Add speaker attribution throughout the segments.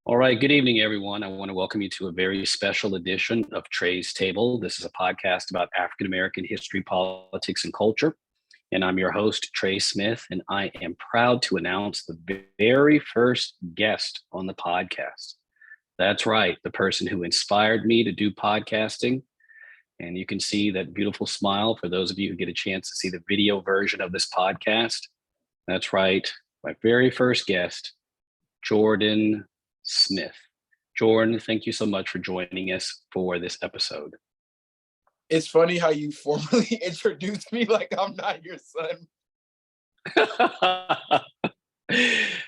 Speaker 1: All right, good evening, everyone. I want to welcome you to a very special edition of Trey's Table. This is a podcast about African American history, politics, and culture. And I'm your host, Trey Smith, and I am proud to announce the very first guest on the podcast. That's right, the person who inspired me to do podcasting. And you can see that beautiful smile for those of you who get a chance to see the video version of this podcast. That's right, my very first guest, Jordan Smith. Jordan, thank you so much for joining us for this episode.
Speaker 2: It's funny how you formally introduced me like I'm not your son.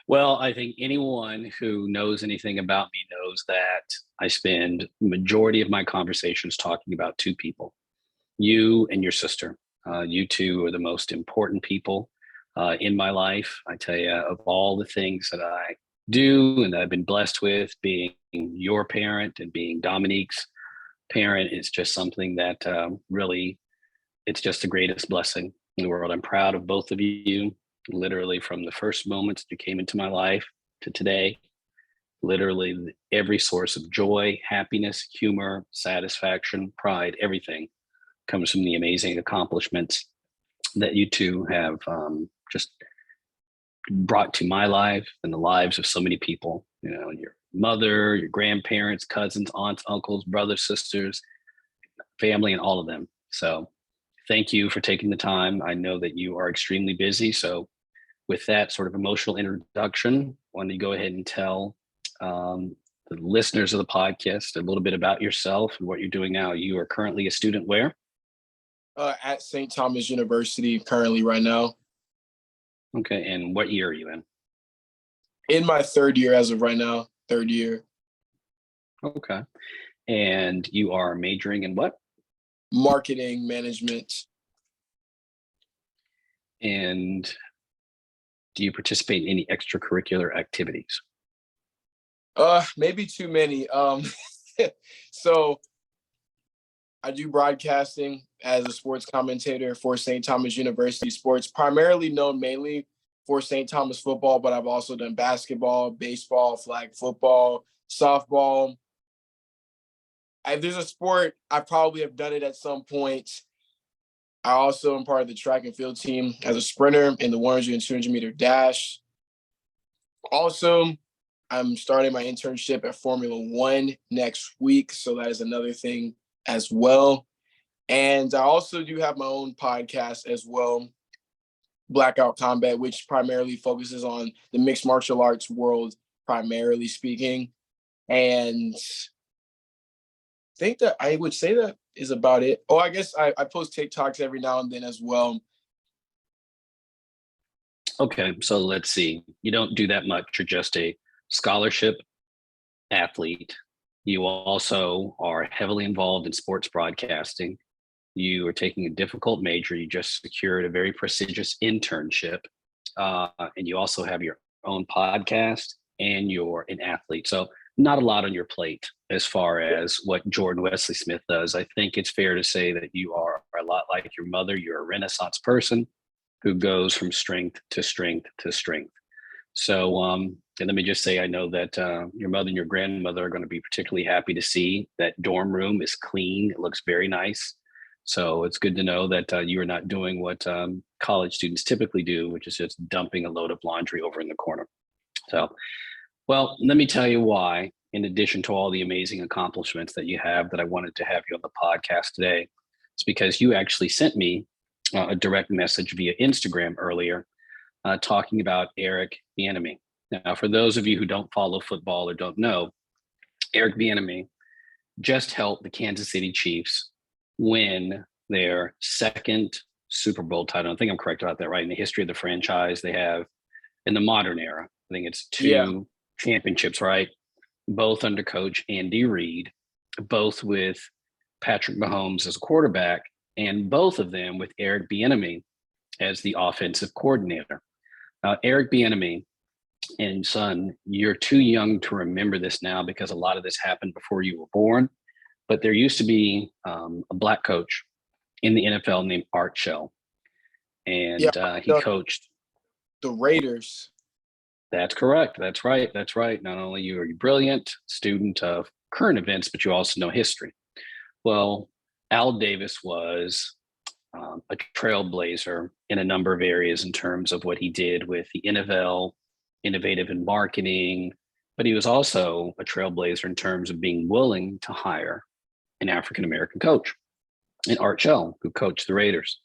Speaker 1: Well, I think anyone who knows anything about me knows that I spend the majority of my conversations talking about two people, you and your sister. You two are the most important people in my life. I tell you, of all the things that I do and that I've been blessed with, being your parent and being Dominique's parent is just something that really, it's just the greatest blessing in the world. I'm proud of both of you, literally from the first moments that you came into my life to today. Literally every source of joy, happiness, humor, satisfaction, pride, everything comes from the amazing accomplishments that you two have just brought to my life and the lives of so many people. You know, your mother, your grandparents, cousins, aunts, uncles, brothers, sisters, family, and all of them. So thank you for taking the time. I know that you are extremely busy. So with that sort of emotional introduction, I want to go ahead and tell the listeners of the podcast a little bit about yourself and what you're doing now. You are currently a student where?
Speaker 2: At St. Thomas University currently right now.
Speaker 1: Okay, and what year are you in?
Speaker 2: In my third year as of right now, third year.
Speaker 1: Okay, and you are majoring in what?
Speaker 2: Marketing management.
Speaker 1: And do you participate in any extracurricular activities?
Speaker 2: Maybe too many. So I do broadcasting as a sports commentator for St. Thomas University Sports, primarily known mainly for St. Thomas football, but I've also done basketball, baseball, flag football, softball. If there's a sport, I probably have done it at some point. I also am part of the track and field team as a sprinter in the 100 and 200 meter dash. Also, I'm starting my internship at Formula One next week, so that is another thing as well. And I also do have my own podcast as well, Blackout Combat, which primarily focuses on the mixed martial arts world, primarily speaking. And I think that I would say that is about it. Oh, I guess I post TikToks every now and then as well.
Speaker 1: Okay, so let's see. You don't do that much. You're just a scholarship athlete. You also are heavily involved in sports broadcasting. You are taking a difficult major. You just secured a very prestigious internship. And you also have your own podcast and you're an athlete. So not a lot on your plate as far as what Jordan Wesley Smith does. I think it's fair to say that you are a lot like your mother. You're a Renaissance person who goes from strength to strength to strength. So, and let me just say, I know that your mother and your grandmother are going to be particularly happy to see that dorm room is clean. It looks very nice. So it's good to know that you are not doing what college students typically do, which is just dumping a load of laundry over in the corner. So, well, let me tell you why, in addition to all the amazing accomplishments that you have, that I wanted to have you on the podcast today. It's because you actually sent me a direct message via Instagram earlier talking about Eric Bieniemy. Now, for those of you who don't follow football or don't know, Eric Bieniemy just helped the Kansas City Chiefs win their second Super Bowl title. I think I'm correct about that, right? In the history of the franchise, they have in the modern era, I think it's two championships, right? Both under coach Andy Reid, both with Patrick Mahomes as a quarterback, and both of them with Eric Bieniemy as the offensive coordinator. Eric Bieniemy and son, you're too young to remember this now because a lot of this happened before you were born. But there used to be a black coach in the NFL named Art Shell, and he coached
Speaker 2: the Raiders.
Speaker 1: That's correct. That's right. That's right. Not only you are a brilliant student of current events, but you also know history. Well, Al Davis was a trailblazer in a number of areas in terms of what he did with the NFL, innovative in marketing, but he was also a trailblazer in terms of being willing to hire an African American coach, and Art Shell, who coached the Raiders.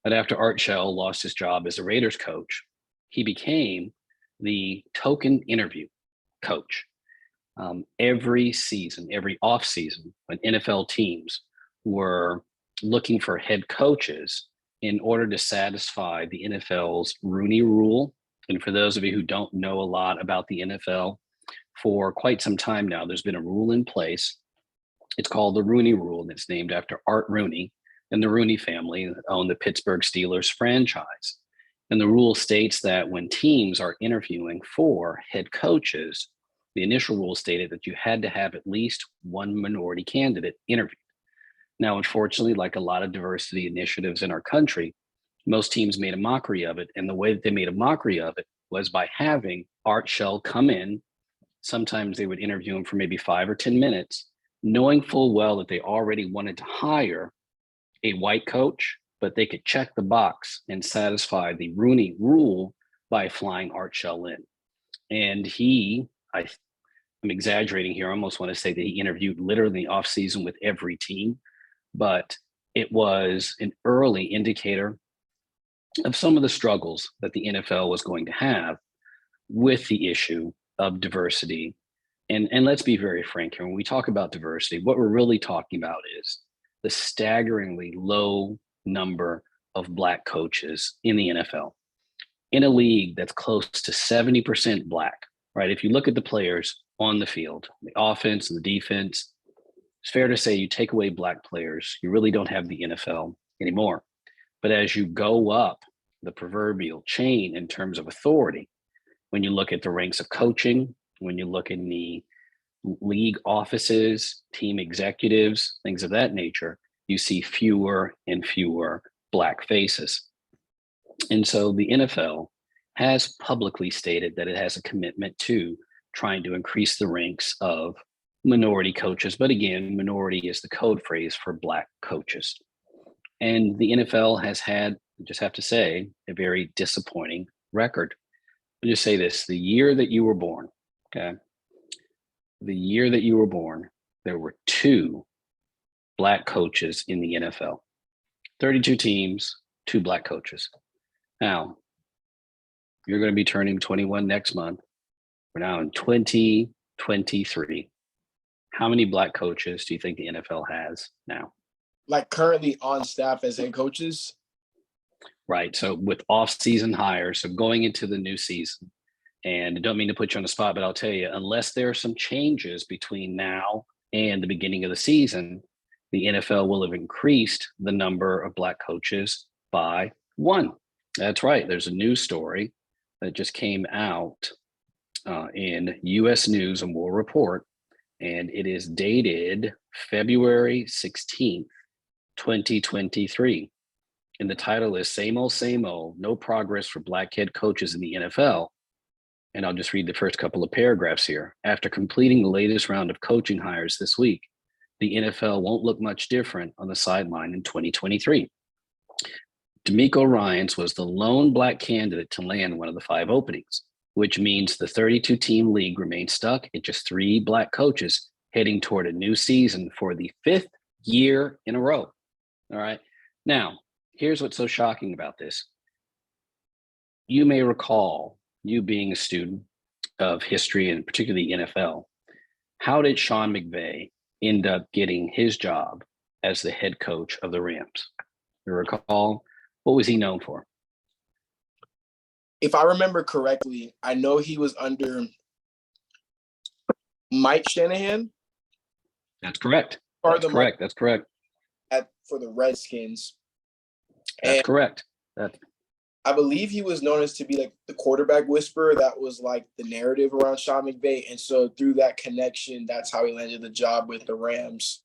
Speaker 1: But after Art Shell lost his job as a Raiders coach, he became the token interview coach. Every season, every off season, when NFL teams were looking for head coaches in order to satisfy the NFL's Rooney Rule. And for those of you who don't know a lot about the NFL, for quite some time now, there's been a rule in place. It's called the Rooney Rule, and it's named after Art Rooney and the Rooney family that own the Pittsburgh Steelers franchise. And the rule states that when teams are interviewing for head coaches, the initial rule stated that you had to have at least one minority candidate interviewed. Now, unfortunately, like a lot of diversity initiatives in our country, most teams made a mockery of it. And the way that they made a mockery of it was by having Art Shell come in. Sometimes they would interview him for maybe 5 or 10 minutes, knowing full well that they already wanted to hire a white coach, but they could check the box and satisfy the Rooney Rule by flying Art Shell in. And I'm exaggerating here. I almost want to say that he interviewed literally in the offseason with every team, but it was an early indicator of some of the struggles that the NFL was going to have with the issue of diversity. And let's be very frank here. When we talk about diversity, what we're really talking about is the staggeringly low number of Black coaches in the NFL. In a league that's close to 70% Black, right? If you look at the players on the field, the offense and the defense, it's fair to say you take away Black players, you really don't have the NFL anymore. But as you go up the proverbial chain in terms of authority, when you look at the ranks of coaching, when you look in the league offices, team executives, things of that nature, you see fewer and fewer Black faces. And so the NFL has publicly stated that it has a commitment to trying to increase the ranks of minority coaches. But again, minority is the code phrase for Black coaches. And the NFL has had, I just have to say, a very disappointing record. I'll just say this: the year that you were born, okay, the year that you were born, there were 2 Black coaches in the NFL. 32 teams, 2 Black coaches. Now, you're going to be turning 21 next month. We're now in 2023. How many Black coaches do you think the NFL has now?
Speaker 2: Like currently on staff as head coaches?
Speaker 1: Right. So with off-season hires, so going into the new season, and I don't mean to put you on the spot, but I'll tell you, unless there are some changes between now and the beginning of the season, the NFL will have increased the number of Black coaches by 1. That's right. There's a news story that just came out in U.S. News and World Report, and it is dated February 16th, 2023. And the title is Same Old, No Progress for Black Head Coaches in the NFL. And I'll just read the first couple of paragraphs here. After completing the latest round of coaching hires this week, the NFL won't look much different on the sideline in 2023. DeMeco Ryans was the lone Black candidate to land one of the 5 openings, which means the 32-team league remains stuck at just 3 Black coaches heading toward a new season for the 5th year in a row. All right. Now, here's what's so shocking about this. You may recall, you being a student of history and particularly NFL, how did Sean McVay end up getting his job as the head coach of the Rams? You recall, what was he known for?
Speaker 2: If I remember correctly, I know he was under Mike Shanahan.
Speaker 1: That's correct. That's correct. That's correct.
Speaker 2: For the Redskins.
Speaker 1: That's correct.
Speaker 2: I believe he was known as to be like the quarterback whisperer. That was like the narrative around Sean McVay. And so through that connection, that's how he landed the job with the Rams.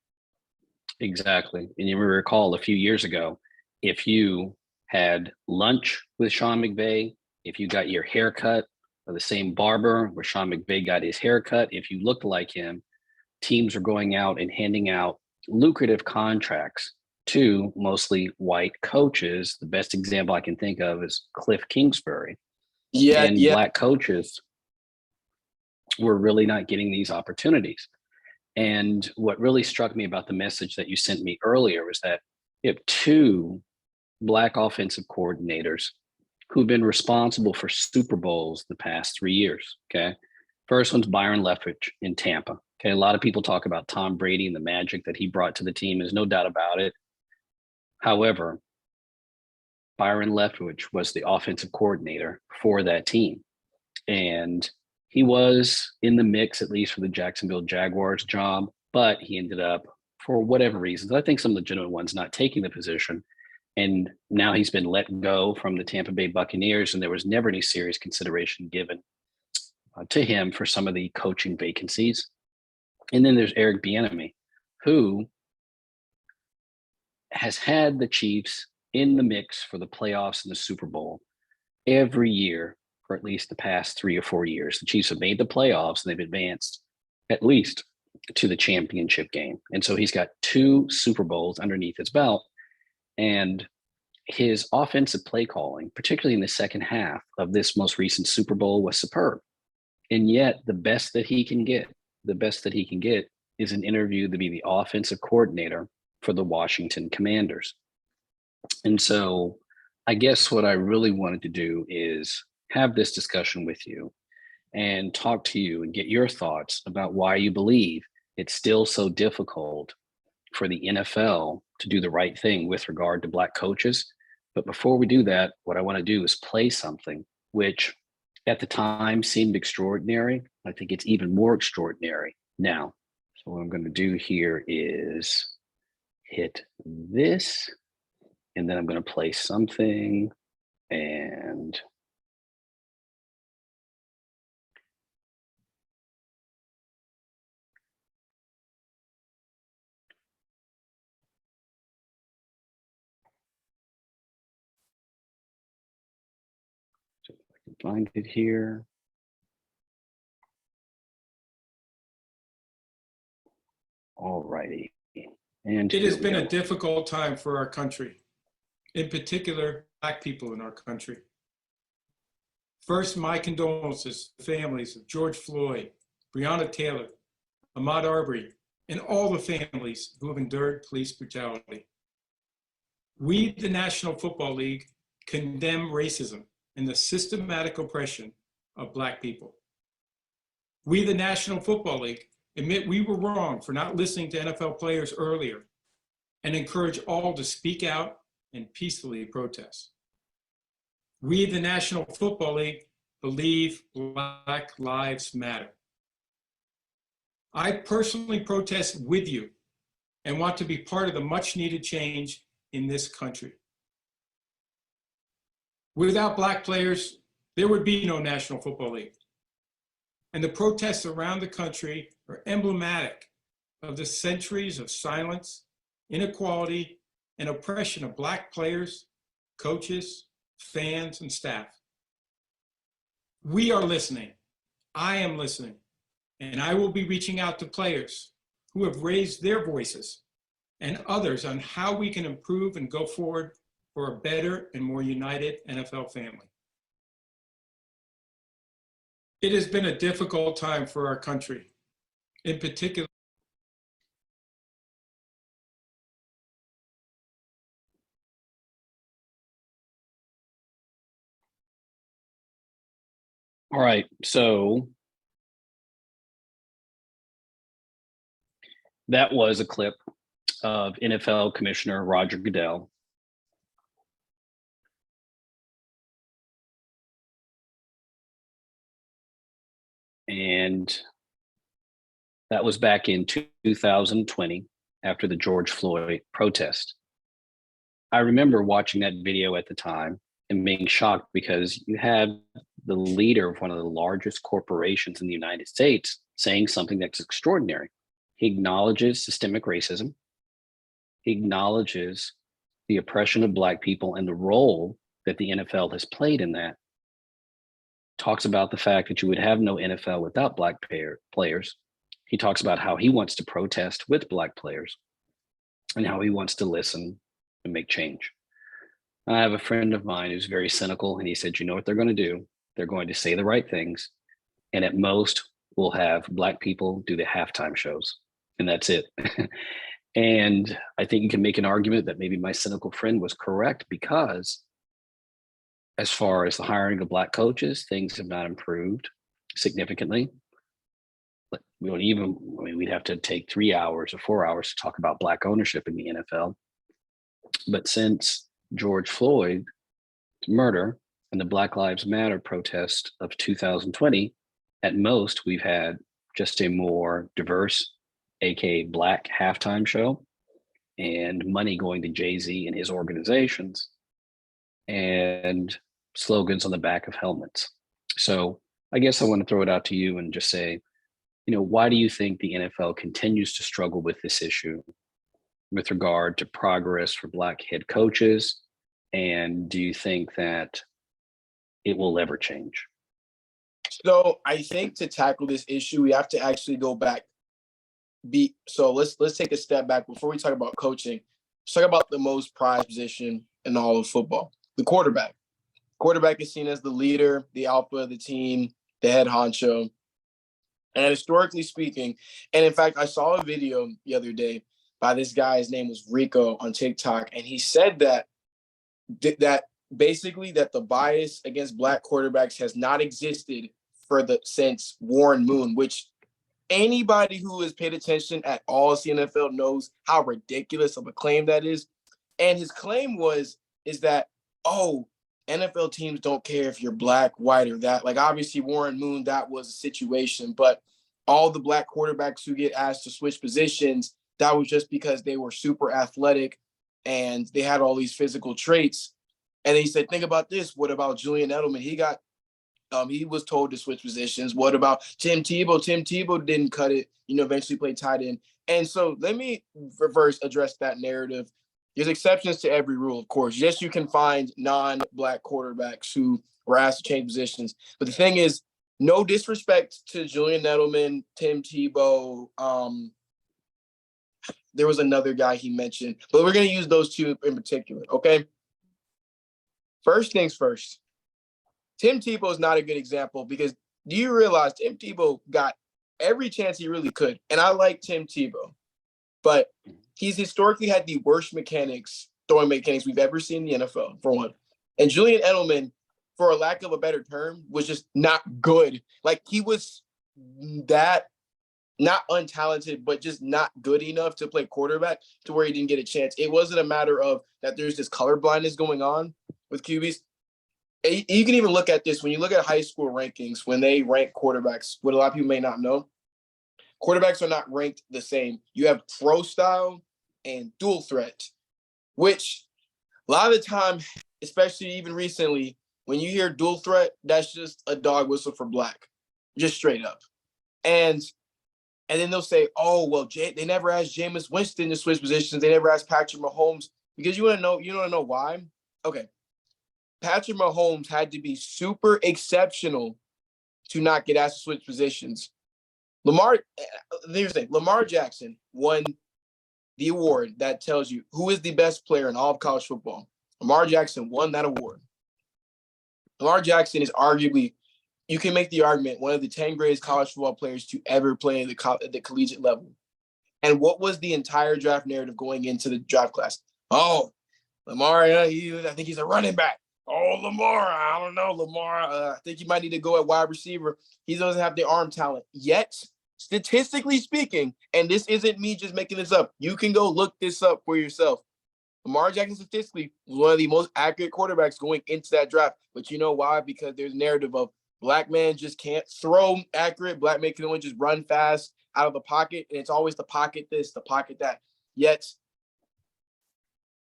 Speaker 1: Exactly. And you recall a few years ago, if you had lunch with Sean McVay, if you got your haircut the same barber where Sean McVay got his haircut. If you looked like him, teams are going out and handing out lucrative contracts to mostly white coaches. The best example I can think of is Cliff Kingsbury.
Speaker 2: Yeah,
Speaker 1: And
Speaker 2: yeah.
Speaker 1: Black coaches were really not getting these opportunities. And what really struck me about the message that you sent me earlier was that you have two Black offensive coordinators who've been responsible for Super Bowls the past 3 years. Okay. First one's Byron Leftwich in Tampa. Okay. A lot of people talk about Tom Brady and the magic that he brought to the team. There's no doubt about it. However, Byron Leftwich was the offensive coordinator for that team. And he was in the mix, at least for the Jacksonville Jaguars job, but he ended up, for whatever reasons, I think some legitimate ones, not taking the position. And now he's been let go from the Tampa Bay Buccaneers, and there was never any serious consideration given to him for some of the coaching vacancies. And then there's Eric Bieniemy, who has had the Chiefs in the mix for the playoffs and the Super Bowl every year for at least the past 3 or 4 years. The Chiefs have made the playoffs and they've advanced at least to the championship game. And so he's got 2 Super Bowls underneath his belt. And his offensive play calling, particularly in the second half of this most recent Super Bowl, was superb. And yet the best that he can get is an interview to be the offensive coordinator for the Washington Commanders. And so I guess what I really wanted to do is have this discussion with you and talk to you and get your thoughts about why you believe it's still so difficult for the NFL to do the right thing with regard to Black coaches. But before we do that, what I want to do is play something which at the time seemed extraordinary. I think it's even more extraordinary now. So what I'm going to do here is hit this, and then I'm going to play something, and so if I can find it here. All righty. And
Speaker 3: it has been
Speaker 1: go.
Speaker 3: a difficult time for our country, in particular, Black people in our country. First, my condolences to the families of George Floyd, Breonna Taylor, Ahmaud Arbery, and all the families who have endured police brutality. We, the National Football League, condemn racism and the systematic oppression of Black people. We, the National Football League, admit we were wrong for not listening to NFL players earlier and encourage all to speak out and peacefully protest. We, the National Football League, believe Black Lives Matter. I personally protest with you and want to be part of the much needed change in this country. Without Black players, there would be no National Football League. And the protests around the country are emblematic of the centuries of silence, inequality, and oppression of Black players, coaches, fans, and staff. We are listening. I am listening. And I will be reaching out to players who have raised their voices and others on how we can improve and go forward for a better and more united NFL family. It has been a difficult time for our country, in particular.
Speaker 1: All right, so that was a clip of NFL Commissioner Roger Goodell. And that was back in 2020 after the George Floyd protest. I remember watching that video at the time and being shocked because you had the leader of one of the largest corporations in the United States saying something that's extraordinary. He acknowledges systemic racism. He acknowledges the oppression of Black people and the role that the NFL has played in that, talks about the fact that you would have no NFL without black players. He talks about how he wants to protest with black players and how he wants to listen and make change. I have a friend of mine who's very cynical, and he said, you know what they're going to do? They're going to say the right things. And at most, we'll have black people do the halftime shows, and that's it. And I think you can make an argument that maybe my cynical friend was correct, because as far as the hiring of black coaches, things have not improved significantly. But we don't even, I mean, we'd have to take 3 hours or 4 hours to talk about black ownership in the NFL. But since George Floyd's murder and the Black Lives Matter protest of 2020, at most, we've had just a more diverse, aka black halftime show, and money going to Jay-Z and his organizations, and slogans on the back of helmets. So I guess I want to throw it out to you and just say, why do you think the NFL continues to struggle with this issue with regard to progress for black head coaches? And do you think that it will ever change?
Speaker 2: So I think to tackle this issue, we have to actually go back. So let's take a step back before we talk about coaching. Let's talk about the most prized position in all of football, the quarterback. Quarterback is seen as the leader, the alpha of the team, the head honcho. And historically speaking, and in fact, I saw a video the other day by this guy. His name was Rico on TikTok, and he said that basically that the bias against black quarterbacks has not existed since Warren Moon, which anybody who has paid attention at all to the NFL knows how ridiculous of a claim that is. And his claim is that, NFL teams don't care if you're black, white, or that. Like, obviously, Warren Moon, that was a situation. But all the black quarterbacks who get asked to switch positions, that was just because they were super athletic and they had all these physical traits. And he said, think about this. What about Julian Edelman? He was told to switch positions. What about Tim Tebow? Tim Tebow didn't cut it, eventually played tight end. And so let me address that narrative. There's exceptions to every rule, of course. Yes, you can find non-black quarterbacks who were asked to change positions. But the thing is, no disrespect to Julian Edelman, Tim Tebow. There was another guy he mentioned, but we're going to use those two in particular, okay? First things first. Tim Tebow is not a good example, because do you realize Tim Tebow got every chance he really could? And I like Tim Tebow, but he's historically had the worst throwing mechanics we've ever seen in the NFL, for one. And Julian Edelman, for a lack of a better term, was just not good. Like, he was that not untalented, but just not good enough to play quarterback to where he didn't get a chance. It wasn't a matter of that there's this color blindness going on with QBs. You can even look at this when you look at high school rankings, when they rank quarterbacks. What a lot of people may not know, quarterbacks are not ranked the same. You have pro style and dual threat, which a lot of the time, especially even recently, when you hear dual threat, that's just a dog whistle for black, just straight up. And then they'll say, they never asked Jameis Winston to switch positions. They never asked Patrick Mahomes, because you want to know why? Okay. Patrick Mahomes had to be super exceptional to not get asked to switch positions. Lamar Jackson won the award that tells you who is the best player in all of college football. Lamar Jackson won that award. Lamar Jackson is arguably, you can make the argument, one of the 10 greatest college football players to ever play at the collegiate level. And what was the entire draft narrative going into the draft class? Lamar, I think he's a running back. Lamar, I don't know. Lamar, I think he might need to go at wide receiver. He doesn't have the arm talent. Yet, statistically speaking, and this isn't me just making this up, you can go look this up for yourself. Lamar Jackson statistically was one of the most accurate quarterbacks going into that draft. But you know why? Because there's a narrative of black man just can't throw accurate. Black man can only just run fast out of the pocket. And it's always the pocket this, the pocket that. Yet,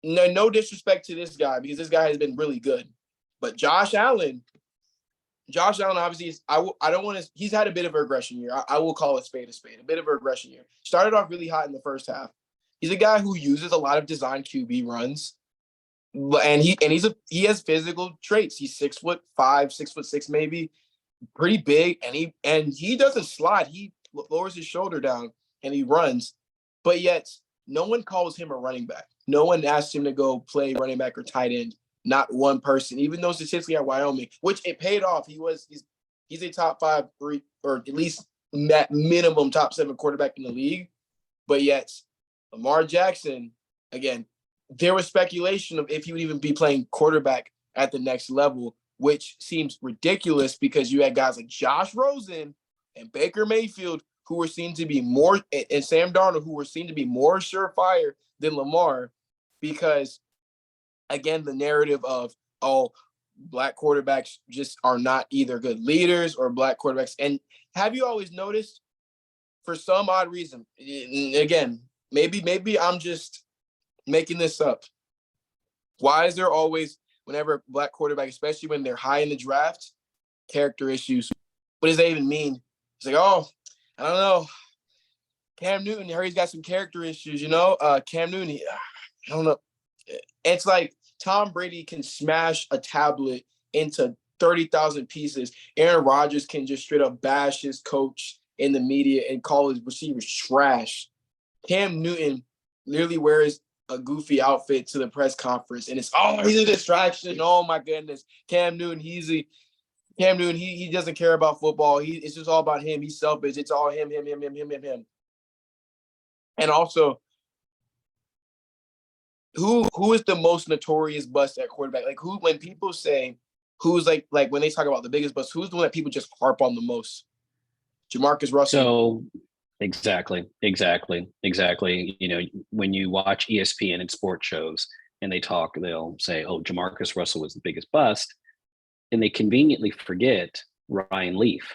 Speaker 2: no disrespect to this guy, because this guy has been really good. But Josh Allen obviously he's had a bit of a regression year. I will call it spade a spade, a bit of a regression year. Started off really hot in the first half. He's a guy who uses a lot of design QB runs, and he has physical traits. He's 6'5", 6'6" maybe. pretty big, and he doesn't slide. He lowers his shoulder down and he runs, but yet no one calls him a running back. No one asks him to go play running back or tight end. Not one person, even though statistically at Wyoming, which it paid off. He's a top 5, 3, or at least that minimum top 7 quarterback in the league. But yet Lamar Jackson, again, there was speculation of if he would even be playing quarterback at the next level, which seems ridiculous because you had guys like Josh Rosen and Baker Mayfield who were seen to be more, and Sam Darnold, who were seen to be more surefire than Lamar, because, again, the narrative of, oh, black quarterbacks just are not either good leaders or black quarterbacks. And have you always noticed, for some odd reason, again, maybe I'm just making this up, why is there always, whenever black quarterback, especially when they're high in the draft, character issues? What does that even mean? It's like, oh, I don't know. Cam Newton, I heard he's got some character issues, Cam Newton, I don't know. It's like Tom Brady can smash a tablet into 30,000 pieces. Aaron Rodgers can just straight up bash his coach in the media and call his receivers trash. Cam Newton literally wears a goofy outfit to the press conference, and it's, oh, he's a distraction. Oh my goodness, Cam Newton, he doesn't care about football. It's just all about him. He's selfish. It's all him. And also, who is the most notorious bust at quarterback? Like, who, when people say who's like when they talk about the biggest bust, who's the one that people just harp on the most? Jamarcus Russell.
Speaker 1: So exactly. When you watch ESPN and sports shows and they'll say, oh, Jamarcus Russell was the biggest bust. And they conveniently forget Ryan Leaf.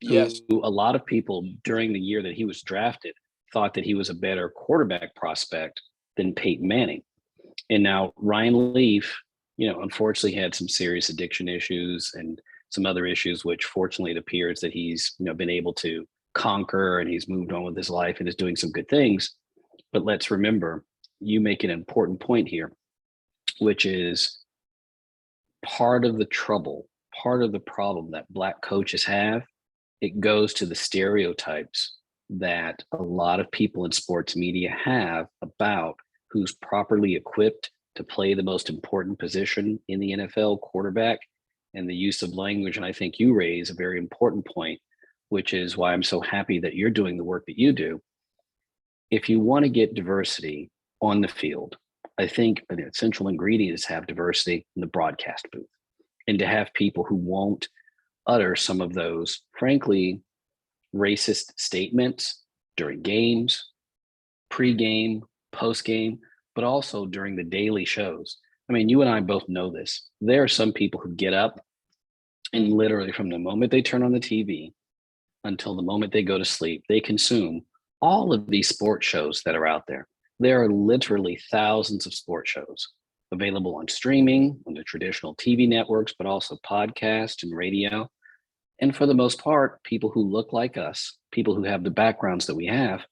Speaker 2: Yes.
Speaker 1: Who a lot of people during the year that he was drafted thought that he was a better quarterback prospect than Peyton Manning. And now Ryan Leaf, unfortunately had some serious addiction issues and some other issues, which fortunately it appears that he's, been able to conquer, and he's moved on with his life and is doing some good things. But let's remember, you make an important point here, which is part of the trouble, part of the problem that black coaches have. It goes to the stereotypes that a lot of people in sports media have about who's properly equipped to play the most important position in the NFL, quarterback, and the use of language. And I think you raise a very important point, which is why I'm so happy that you're doing the work that you do. If you want to get diversity on the field, I think an essential ingredient is to have diversity in the broadcast booth, and to have people who won't utter some of those, frankly, racist statements during games, pre-game, post-game, but also during the daily shows. I mean, you and I both know this. There are some people who get up and literally from the moment they turn on the TV until the moment they go to sleep, they consume all of these sports shows that are out there. There are literally thousands of sports shows available on streaming, on the traditional TV networks, but also podcast and radio. And for the most part, people who look like us, people who have the backgrounds that we have,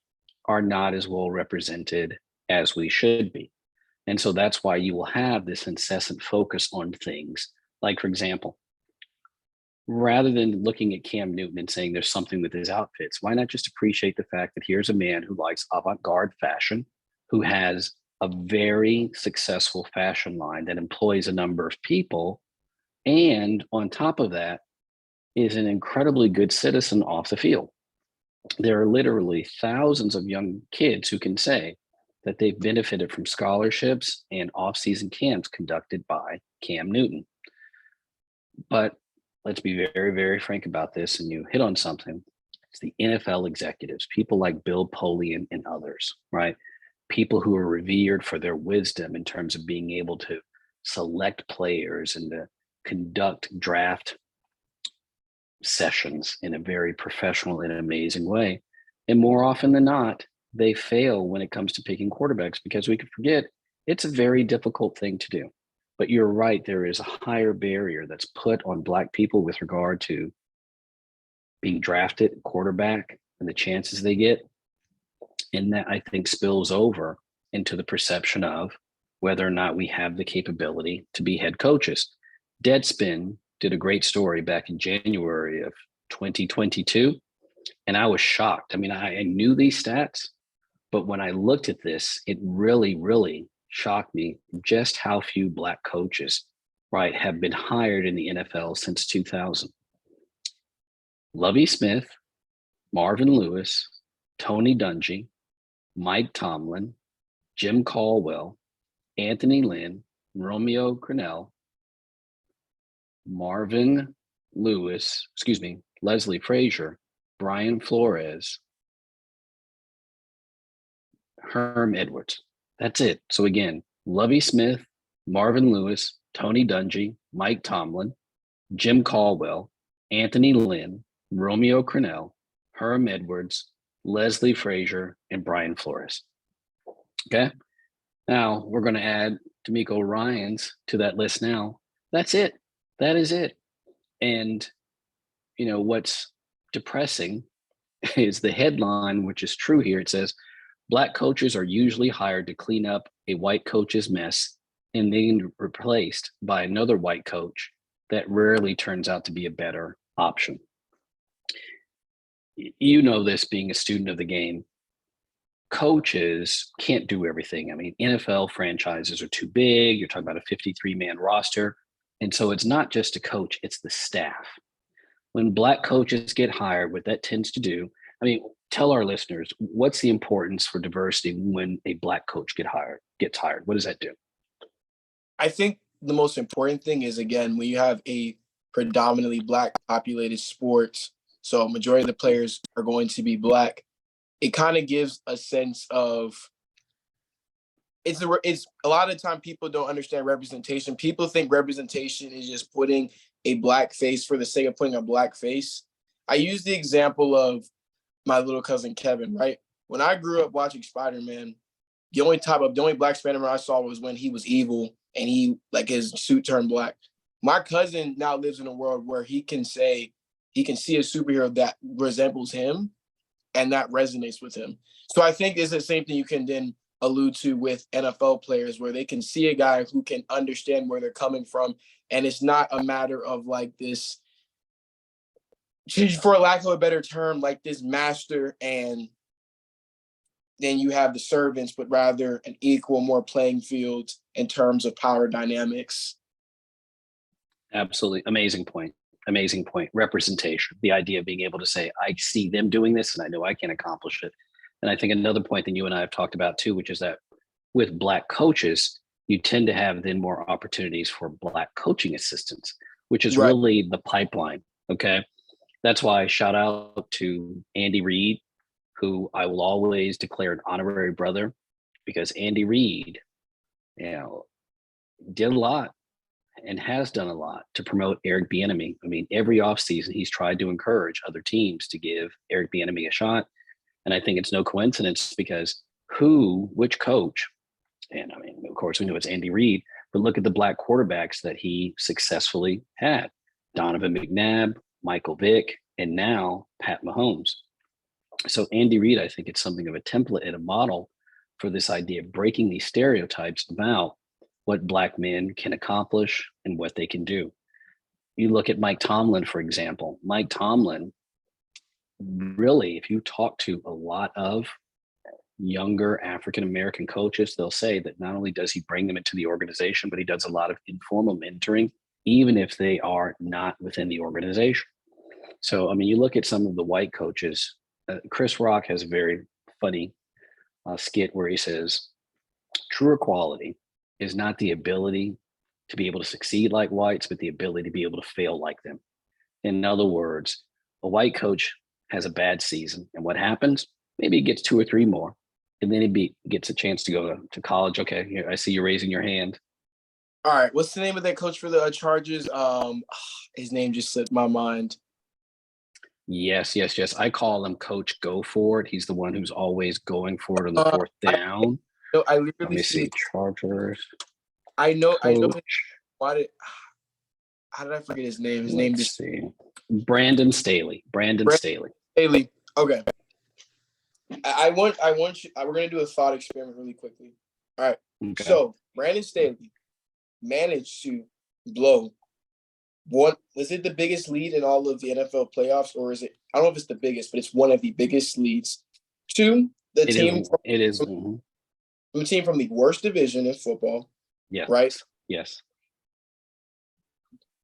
Speaker 1: are not as well represented as we should be. And so that's why you will have this incessant focus on things like, for example, rather than looking at Cam Newton and saying there's something with his outfits, why not just appreciate the fact that here's a man who likes avant-garde fashion, who has a very successful fashion line that employs a number of people, and on top of that, is an incredibly good citizen off the field. There are literally thousands of young kids who can say that they've benefited from scholarships and off-season camps conducted by Cam Newton. But let's be very, very frank about this, and you hit on something. It's the NFL executives, people like Bill Polian and others, right? People who are revered for their wisdom in terms of being able to select players and to conduct draft sessions in a very professional and amazing way. And more often than not, they fail when it comes to picking quarterbacks, because we could forget it's a very difficult thing to do. But you're right, there is a higher barrier that's put on Black people with regard to being drafted quarterback and the chances they get. And that, I think, spills over into the perception of whether or not we have the capability to be head coaches. Deadspin did a great story back in January of 2022, and I was shocked. I mean, I knew these stats, but when I looked at this, it really, really shocked me just how few Black coaches, right, have been hired in the NFL since 2000. Lovie Smith, Marvin Lewis, Tony Dungy, Mike Tomlin, Jim Caldwell, Anthony Lynn, Romeo Crennel, Marvin Lewis, Leslie Frazier, Brian Flores, Herm Edwards. That's it. So again, Lovie Smith, Marvin Lewis, Tony Dungy, Mike Tomlin, Jim Caldwell, Anthony Lynn, Romeo Crennel, Herm Edwards, Leslie Frazier, and Brian Flores. Okay. Now we're going to add D'Amico Ryans to that list now. That's it. That is it. And, you know, what's depressing is the headline, which is true here. It says, Black coaches are usually hired to clean up a white coach's mess and then replaced by another white coach that rarely turns out to be a better option. You know this, being a student of the game. Coaches can't do everything. I mean, NFL franchises are too big. You're talking about a 53-man roster. And so it's not just a coach, it's the staff. When Black coaches get hired, what that tends to do, I mean, tell our listeners, what's the importance for diversity when a Black coach gets hired? What does that do?
Speaker 2: I think the most important thing is, again, when you have a predominantly Black populated sport, so majority of the players are going to be Black, it kind of gives a sense of, it's a lot of the time people don't understand representation. People think representation is just putting a Black face for the sake of putting a Black face. I use the example of my little cousin Kevin, right? When I grew up watching Spider-Man, the only Black Spider-Man I saw was when he was evil and his suit turned Black. My cousin now lives in a world where he can see a superhero that resembles him, and that resonates with him. So I think it's the same thing you can then allude to with NFL players, where they can see a guy who can understand where they're coming from. And it's not a matter of like this, for lack of a better term, like this master and then you have the servants, but rather an equal, more playing field in terms of power dynamics.
Speaker 1: Absolutely. Amazing point. Amazing point. Representation, the idea of being able to say, I see them doing this and I know I can accomplish it. And I think another point that you and I have talked about too, which is that with Black coaches, you tend to have then more opportunities for Black coaching assistants, which is really the pipeline. Okay. That's why shout out to Andy Reid, who I will always declare an honorary brother, because Andy Reid, did a lot and has done a lot to promote Eric Bieniemy. I mean, every offseason he's tried to encourage other teams to give Eric Bieniemy a shot. And I think it's no coincidence, because which coach, and I mean, of course we know it's Andy Reid, but look at the Black quarterbacks that he successfully had: Donovan McNabb, Michael Vick, and now Pat Mahomes. So Andy Reid, I think it's something of a template and a model for this idea of breaking these stereotypes about what Black men can accomplish and what they can do. You look at Mike Tomlin, for example. Mike Tomlin, really, if you talk to a lot of younger African-American coaches, they'll say that not only does he bring them into the organization, but he does a lot of informal mentoring, even if they are not within the organization. So, I mean, you look at some of the white coaches. Chris Rock has a very funny skit where he says, true equality is not the ability to be able to succeed like whites, but the ability to be able to fail like them. In other words, a white coach has a bad season, and what happens? Maybe he gets 2 or 3 more, and then he gets a chance to go to college. Okay, here, I see you raising your hand.
Speaker 2: All right, what's the name of that coach for the Chargers? His name just slipped my mind.
Speaker 1: Yes. I call him Coach Go For It. He's the one who's always going for it on the fourth down.
Speaker 2: I literally
Speaker 1: Let me see. Chargers.
Speaker 2: I know.
Speaker 1: Coach.
Speaker 2: How did I forget his name?
Speaker 1: Let's see. Brandon Staley.
Speaker 2: Staley. Okay. I want you. We're gonna do a thought experiment really quickly. All right. Okay. So Brandon Staley managed to blow What is it the biggest lead in all of the NFL playoffs, or is it? I don't know if it's the biggest, but it's one of the biggest leads. Two, the
Speaker 1: It is.
Speaker 2: team
Speaker 1: It is.
Speaker 2: from a team from the worst division in football,
Speaker 1: Yes.
Speaker 2: right?
Speaker 1: Yes.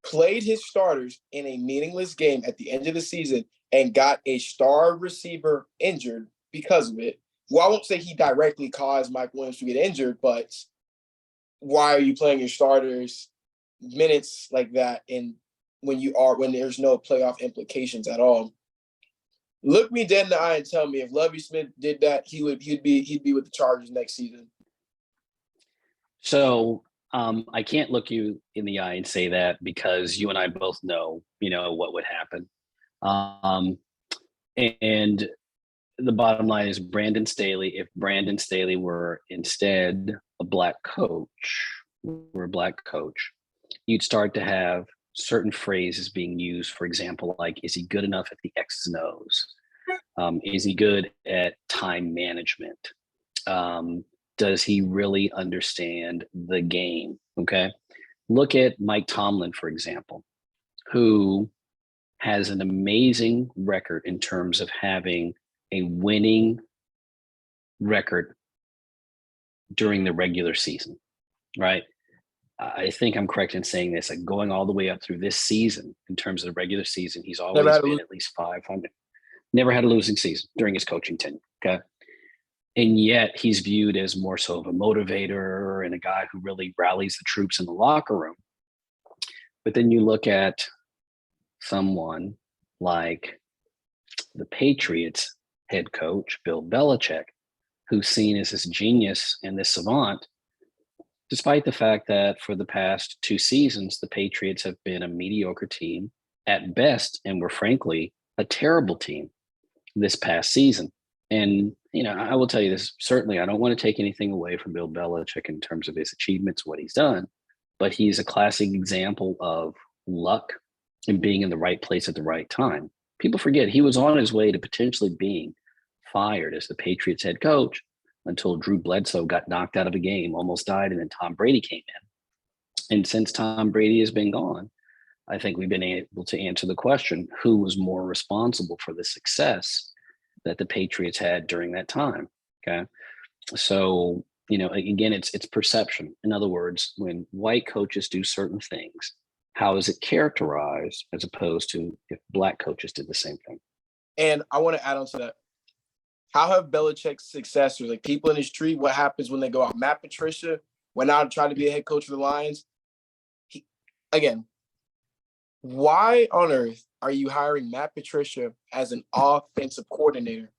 Speaker 2: Played his starters in a meaningless game at the end of the season and got a star receiver injured because of it. Well, I won't say he directly caused Mike Williams to get injured, but why are you playing your starters minutes like that and when there's no playoff implications at all? Look me dead in the eye and tell me if Lovie Smith did that, he'd be with the Chargers next season.
Speaker 1: So I can't look you in the eye and say that because you and I both know, what would happen. And the bottom line is Brandon Staley. If Brandon Staley were instead a black coach, you'd start to have certain phrases being used. For example, like, is he good enough at the X's and O's? Is he good at time management? Does he really understand the game? Okay. Look at Mike Tomlin, for example, who has an amazing record in terms of having a winning record during the regular season, right? I think I'm correct in saying this, like going all the way up through this season in terms of the regular season, he's always been at least 500. Never had a losing season during his coaching tenure. Okay. And yet he's viewed as more so of a motivator and a guy who really rallies the troops in the locker room. But then you look at someone like the Patriots head coach, Bill Belichick, who's seen as this genius and this savant, despite the fact that for the past 2 seasons, the Patriots have been a mediocre team at best and were frankly a terrible team this past season. And, I will tell you this, certainly I don't want to take anything away from Bill Belichick in terms of his achievements, what he's done, but he's a classic example of luck and being in the right place at the right time. People forget he was on his way to potentially being fired as the Patriots head coach until Drew Bledsoe got knocked out of a game, almost died, and then Tom Brady came in. And since Tom Brady has been gone, I think we've been able to answer the question, who was more responsible for the success that the Patriots had during that time? Okay. So, again, it's perception. In other words, when white coaches do certain things, how is it characterized as opposed to if black coaches did the same thing?
Speaker 2: And I want to add on to that. How have Belichick's successors, like people in his tree, what happens when they go out? Matt Patricia went out and tried to be a head coach for the Lions. Again, why on earth are you hiring Matt Patricia as an offensive coordinator?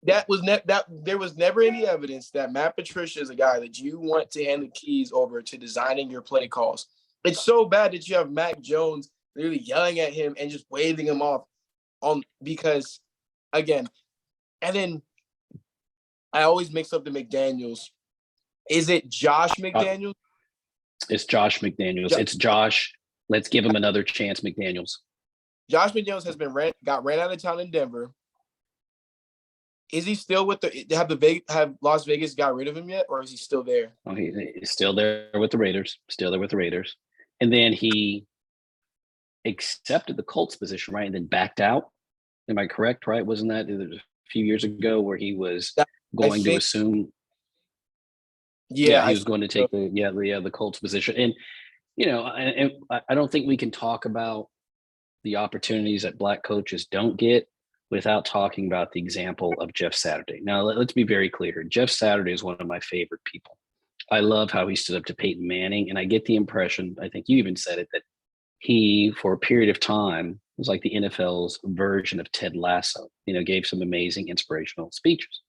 Speaker 2: There was never any evidence that Matt Patricia is a guy that you want to hand the keys over to designing your play calls. It's so bad that you have Mac Jones really yelling at him and just waving him off because, again, and then I always mix up the McDaniels. Is it Josh McDaniels?
Speaker 1: It's Josh McDaniels. It's Josh. Let's give him another chance, McDaniels.
Speaker 2: Josh McDaniels has got ran out of town in Denver. Is he still with have Las Vegas got rid of him yet, or is he still there?
Speaker 1: Oh, he's still there with the Raiders. Still there with the Raiders. And then he accepted the Colts position, right? And then backed out. Am I correct? Right? Wasn't that a few years ago where he was going to assume? Yeah, he was going to take the Colts position. And and I don't think we can talk about the opportunities that black coaches don't get without talking about the example of Jeff Saturday. Now, let's be very clear. Jeff Saturday is one of my favorite people. I love how he stood up to Peyton Manning, and I get the impression, I think you even said it, that he, for a period of time, was like the NFL's version of Ted Lasso, gave some amazing inspirational speeches.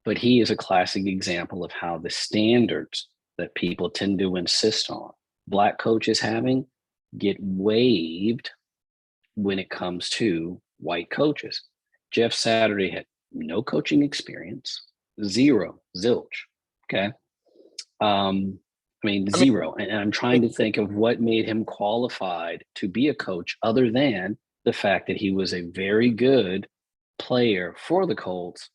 Speaker 1: But he is a classic example of how the standards that people tend to insist on black coaches having get waived when it comes to white coaches. Jeff Saturday had no coaching experience, zilch. Okay. Zero. And I'm trying to think of what made him qualified to be a coach other than the fact that he was a very good player for the Colts.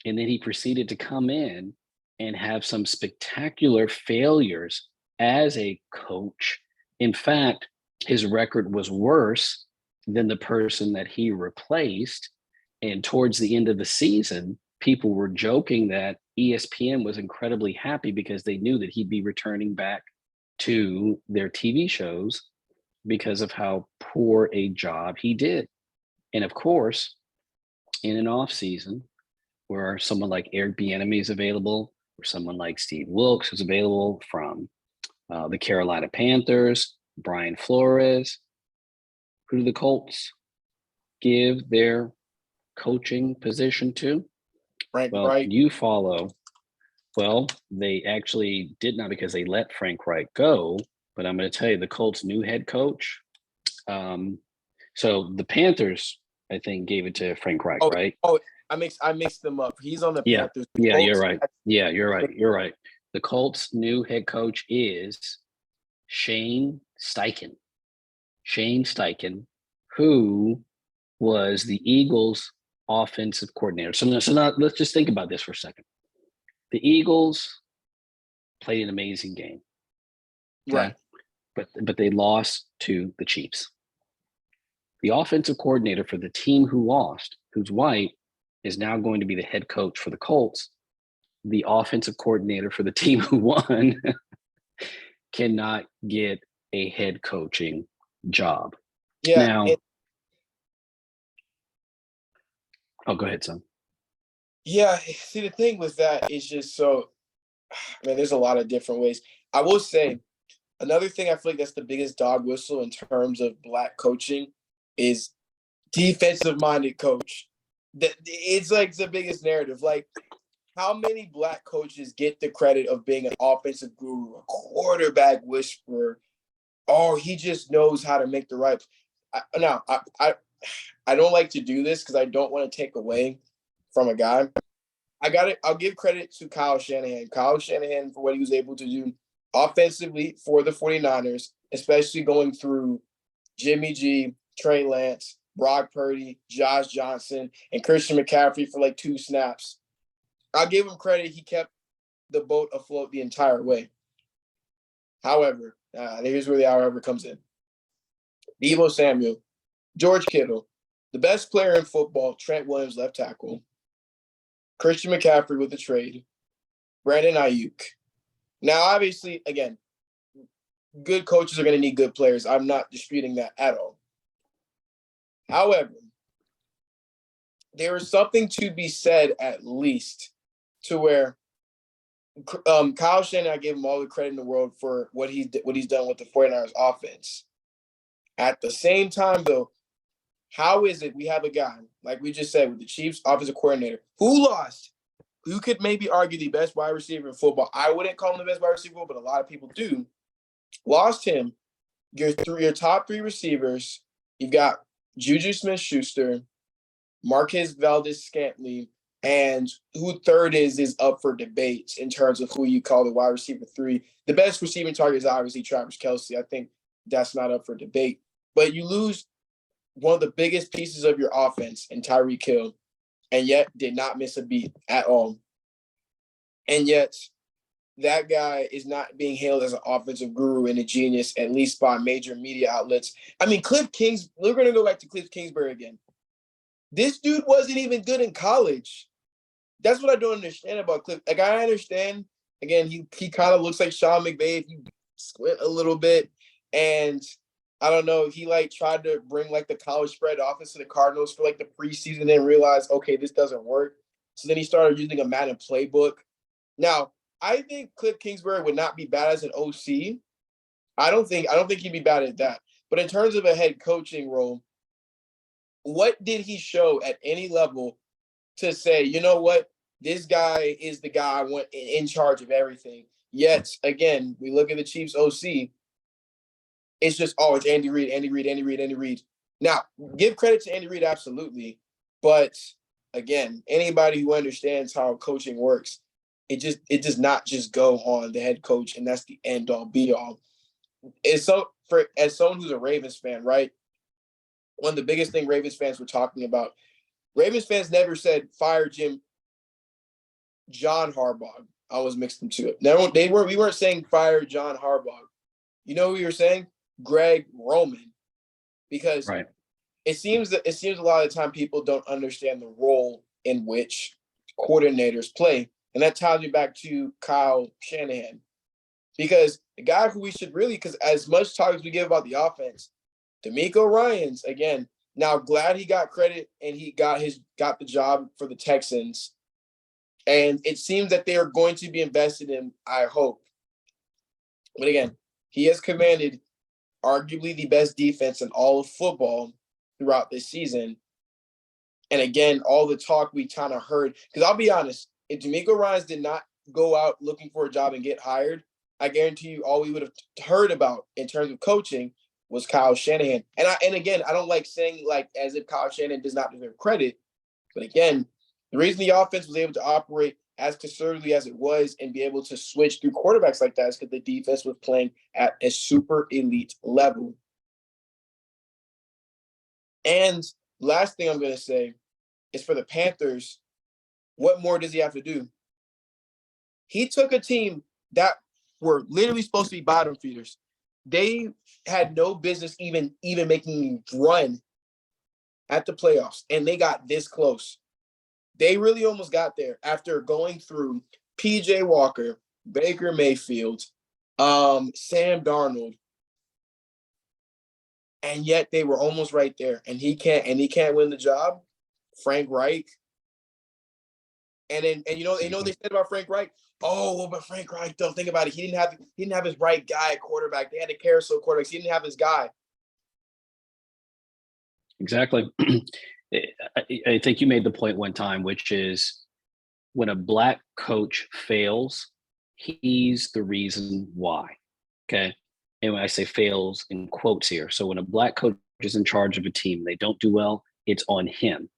Speaker 1: And then he proceeded to come in and have some spectacular failures as a coach. In fact, his record was worse than the person that he replaced. And towards the end of the season, people were joking that ESPN was incredibly happy because they knew that he'd be returning back to their TV shows because of how poor a job he did. And of course, in an off season where someone like Eric Bieniemy is available, or someone like Steve Wilks is available from the Carolina Panthers, Brian Flores, who do the Colts give their coaching position to?
Speaker 2: Frank
Speaker 1: Well,
Speaker 2: Reich.
Speaker 1: you follow. Well, they actually did not, because they let Frank Reich go. But I'm going to tell you, the Colts' new head coach. So the Panthers, I think, gave it to Frank Reich, right?
Speaker 2: Oh, I mixed them up. He's on the
Speaker 1: Yeah.
Speaker 2: Panthers.
Speaker 1: Yeah,
Speaker 2: Colts,
Speaker 1: you're right. Yeah, you're right. You're right. The Colts' new head coach is Shane Steichen. Shane Steichen, who was the Eagles' offensive coordinator. So now let's just think about this for a second. The Eagles played an amazing game,
Speaker 2: Right.
Speaker 1: but they lost to the Chiefs. The offensive coordinator for the team who lost, who's white, is now going to be the head coach for the Colts. The offensive coordinator for the team who won cannot get a head coaching job.
Speaker 2: Yeah.
Speaker 1: Now, go ahead, son.
Speaker 2: Yeah. See, the thing with that is just so, man, there's a lot of different ways. I will say another thing I feel like that's the biggest dog whistle in terms of Black coaching is defensive-minded coach. It's like the biggest narrative. Like, how many Black coaches get the credit of being an offensive guru, a quarterback whisperer? Oh, he just knows how to make the right. I don't like to do this because I don't want to take away from a guy. I'll give credit to Kyle Shanahan. Kyle Shanahan for what he was able to do offensively for the 49ers, especially going through Jimmy G, Trey Lance, Brock Purdy, Josh Johnson, and Christian McCaffrey for like 2 snaps. I'll give him credit. He kept the boat afloat the entire way. However, here's where the however comes in. Deebo Samuel, George Kittle, the best player in football, Trent Williams, left tackle, Christian McCaffrey with the trade, Brandon Ayuk. Now, obviously, again, good coaches are going to need good players. I'm not disputing that at all. However, there is something to be said, at least, to where Kyle Shanahan, I give him all the credit in the world for what he's done with the 49ers offense. At the same time, though, how is it we have a guy, like we just said, with the Chiefs offensive coordinator, who lost, who could maybe argue the best wide receiver in football? I wouldn't call him the best wide receiver, but a lot of people do. Lost him. Your top 3 receivers, you've got Juju Smith-Schuster, Marquez Valdes-Scantling, and who third is up for debate in terms of who you call the wide receiver 3. The best receiving target is obviously Travis Kelce. I think that's not up for debate. But you lose one of the biggest pieces of your offense in Tyreek Hill, and yet did not miss a beat at all. And yet that guy is not being hailed as an offensive guru and a genius, at least by major media outlets. I mean, we're going to go back to Cliff Kingsbury again. This dude wasn't even good in college. That's what I don't understand about Cliff. Like, I understand, again, he kind of looks like Sean McVay if you squint a little bit. And I don't know, he like tried to bring like the college spread offense to the Cardinals for like the preseason and realized, okay, this doesn't work. So then he started using a Madden playbook. Now, I think Cliff Kingsbury would not be bad as an OC. I don't think he'd be bad at that. But in terms of a head coaching role, what did he show at any level to say, you know what, this guy is the guy I want in charge of everything? Yet, again, we look at the Chiefs OC, it's just, oh, it's Andy Reid. Now, give credit to Andy Reid, absolutely. But again, anybody who understands how coaching works, it does not just go on the head coach, and that's the end all be all. As someone who's a Ravens fan, right? One of the biggest things Ravens fans were talking about, Ravens fans never said fire John Harbaugh. I was mixed into it. We weren't saying fire John Harbaugh. You know what we were saying? Greg Roman, because
Speaker 1: Right.
Speaker 2: it seems a lot of the time people don't understand the role in which coordinators play. And that ties me back to Kyle Shanahan. Because the guy who we should really, because as much talk as we give about the offense, DeMeco Ryans, again, now glad he got credit and he got the job for the Texans. And it seems that they are going to be invested in, I hope. But again, he has commanded arguably the best defense in all of football throughout this season. And again, all the talk we kind of heard, because I'll be honest, if DeMeco Ryans did not go out looking for a job and get hired, I guarantee you all we would have heard about in terms of coaching was Kyle Shanahan. And again, I don't like saying like as if Kyle Shanahan does not deserve credit. But again, the reason the offense was able to operate as conservatively as it was and be able to switch through quarterbacks like that is because the defense was playing at a super elite level. And last thing I'm going to say is for the Panthers, what more does he have to do? He took a team that were literally supposed to be bottom feeders. They had no business even making a run at the playoffs, and they got this close. They really almost got there after going through PJ Walker, Baker Mayfield, Sam Darnold, and yet they were almost right there. And he can't win the job. Frank Reich. And you know they said about Frank Reich. Oh, well, but Frank Reich, though, think about it. He didn't have his right guy at quarterback. They had a carousel quarterback. He didn't have his guy.
Speaker 1: Exactly. I think you made the point one time, which is when a Black coach fails, he's the reason why. Okay. And when I say fails in quotes here, so when a Black coach is in charge of a team, they don't do well, it's on him.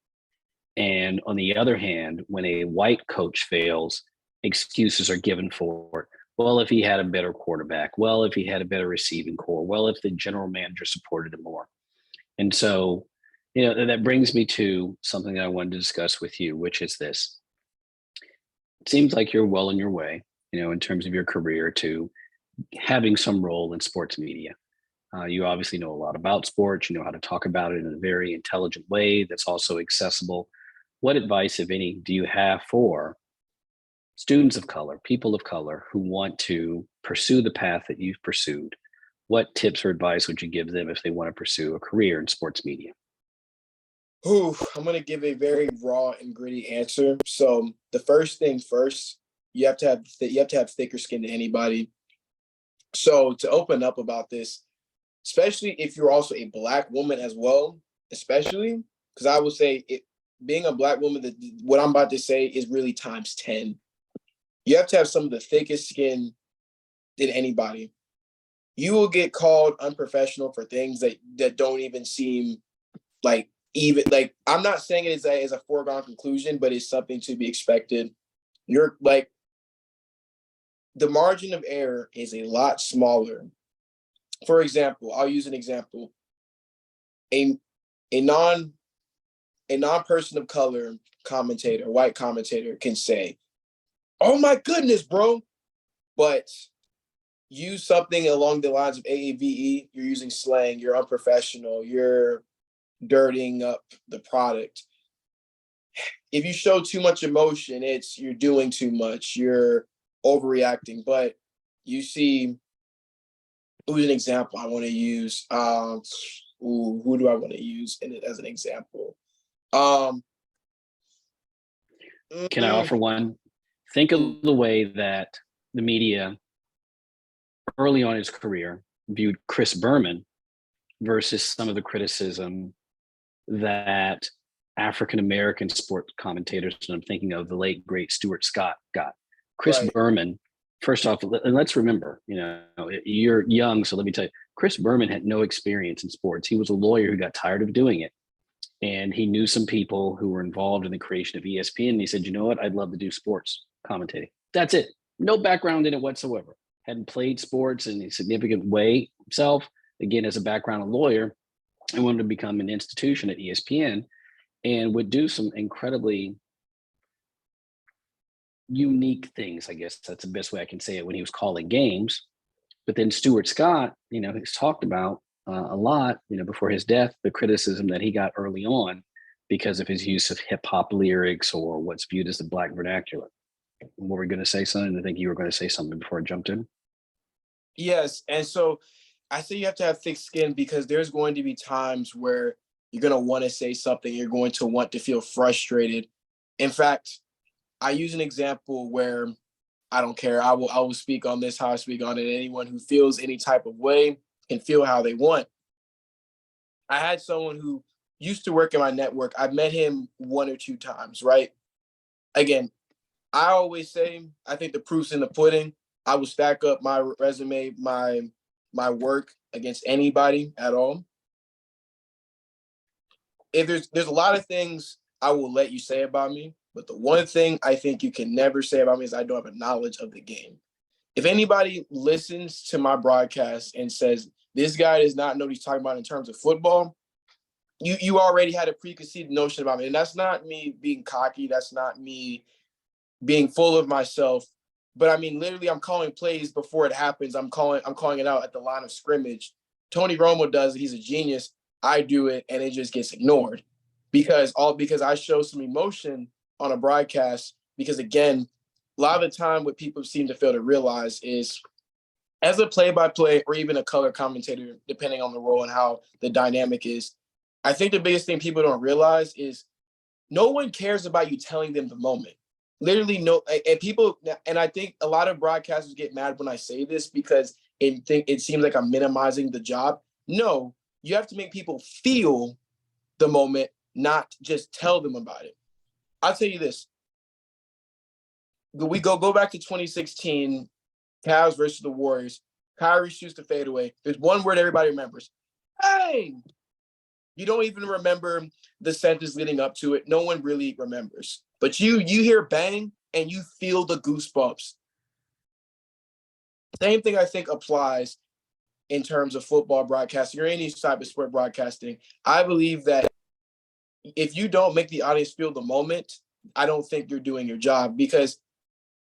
Speaker 1: And on the other hand, when a white coach fails, excuses are given for it. Well, if he had a better quarterback, well, if he had a better receiving core, well, if the general manager supported him more. And so, that brings me to something that I wanted to discuss with you, which is this. It seems like you're well on your way, in terms of your career to having some role in sports media. You obviously know a lot about sports. You know how to talk about it in a very intelligent way that's also accessible. What advice, if any, do you have for students of color, people of color who want to pursue the path that you've pursued? What tips or advice would you give them if they want to pursue a career in sports media?
Speaker 2: I'm going to give a very raw and gritty answer. So the first thing first, you have to have thicker skin than anybody. So to open up about this, especially if you're also a Black woman as well, especially because I would say being a Black woman, what I'm about to say is really times 10. You have to have some of the thickest skin than anybody. You will get called unprofessional for things that don't even seem like I'm not saying it as a foregone conclusion, but it's something to be expected. You're like, the margin of error is a lot smaller. For example, I'll use an example. A non-person of color commentator, white commentator can say, "Oh my goodness, bro," but use something along the lines of AAVE, you're using slang, you're unprofessional, you're dirtying up the product. If you show too much emotion, you're doing too much, you're overreacting. But you see, who's an example I want to use? Who do I want to use in it as an example?
Speaker 1: Can I offer one? Think of the way that the media early on in his career viewed Chris Berman versus some of the criticism that African-American sport commentators, and I'm thinking of the late, great Stuart Scott, got. Chris
Speaker 2: Right.
Speaker 1: Berman, first off, and let's remember, you're young, so let me tell you, Chris Berman had no experience in sports. He was a lawyer who got tired of doing it. And he knew some people who were involved in the creation of ESPN. And he said, you know what? I'd love to do sports commentating. That's it. No background in it whatsoever. Hadn't played sports in a significant way himself. Again, as a background lawyer, I wanted to become an institution at ESPN and would do some incredibly unique things. I guess that's the best way I can say it when he was calling games. But then Stuart Scott, he's talked about a lot, before his death, the criticism that he got early on because of his use of hip hop lyrics or what's viewed as the Black vernacular. What were we going to say, son? I think you were going to say something before I jumped in.
Speaker 2: Yes. And so I say you have to have thick skin because there's going to be times where you're going to want to say something. You're going to want to feel frustrated. In fact, I use an example where I don't care. I will speak on this how I speak on it. Anyone who feels any type of way can feel how they want. I had someone who used to work in my network. I met him 1 or 2 times, right? Again, I always say, I think the proof's in the pudding. I will stack up my resume, my work against anybody at all. If there's a lot of things I will let you say about me, but the one thing I think you can never say about me is I don't have a knowledge of the game. If anybody listens to my broadcast and says this guy does not know what he's talking about in terms of football, you already had a preconceived notion about me. And that's not me being cocky. That's not me being full of myself. But I mean, literally, I'm calling plays before it happens. I'm calling it out at the line of scrimmage. Tony Romo does it. He's a genius. I do it, and it just gets ignored because I show some emotion on a broadcast. Because again, a lot of the time, what people seem to fail to realize is, as a play-by-play or even a color commentator, depending on the role and how the dynamic is, I think the biggest thing people don't realize is no one cares about you telling them the moment. Literally, no. And people, and I think a lot of broadcasters get mad when I say this because it seems like I'm minimizing the job. No, you have to make people feel the moment, not just tell them about it. I'll tell you this. We go back to 2016, Cavs versus the Warriors. Kyrie shoots the fadeaway. There's one word everybody remembers. Bang! You don't even remember the sentence leading up to it. No one really remembers. But you hear bang and you feel the goosebumps. Same thing I think applies in terms of football broadcasting or any type of sport broadcasting. I believe that if you don't make the audience feel the moment, I don't think you're doing your job. Because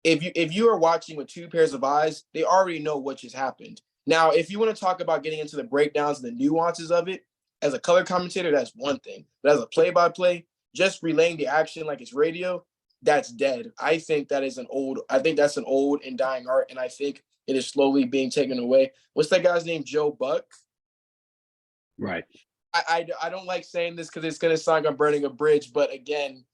Speaker 2: if you are watching with 2 pairs of eyes, they already know what just happened. Now, if you want to talk about getting into the breakdowns and the nuances of it, as a color commentator, that's one thing. But as a play-by-play, just relaying the action like it's radio, that's dead. I think that's an old and dying art, and I think it is slowly being taken away. What's that guy's name? Joe Buck?
Speaker 1: Right.
Speaker 2: I don't like saying this because it's going to sound like I'm burning a bridge, but again,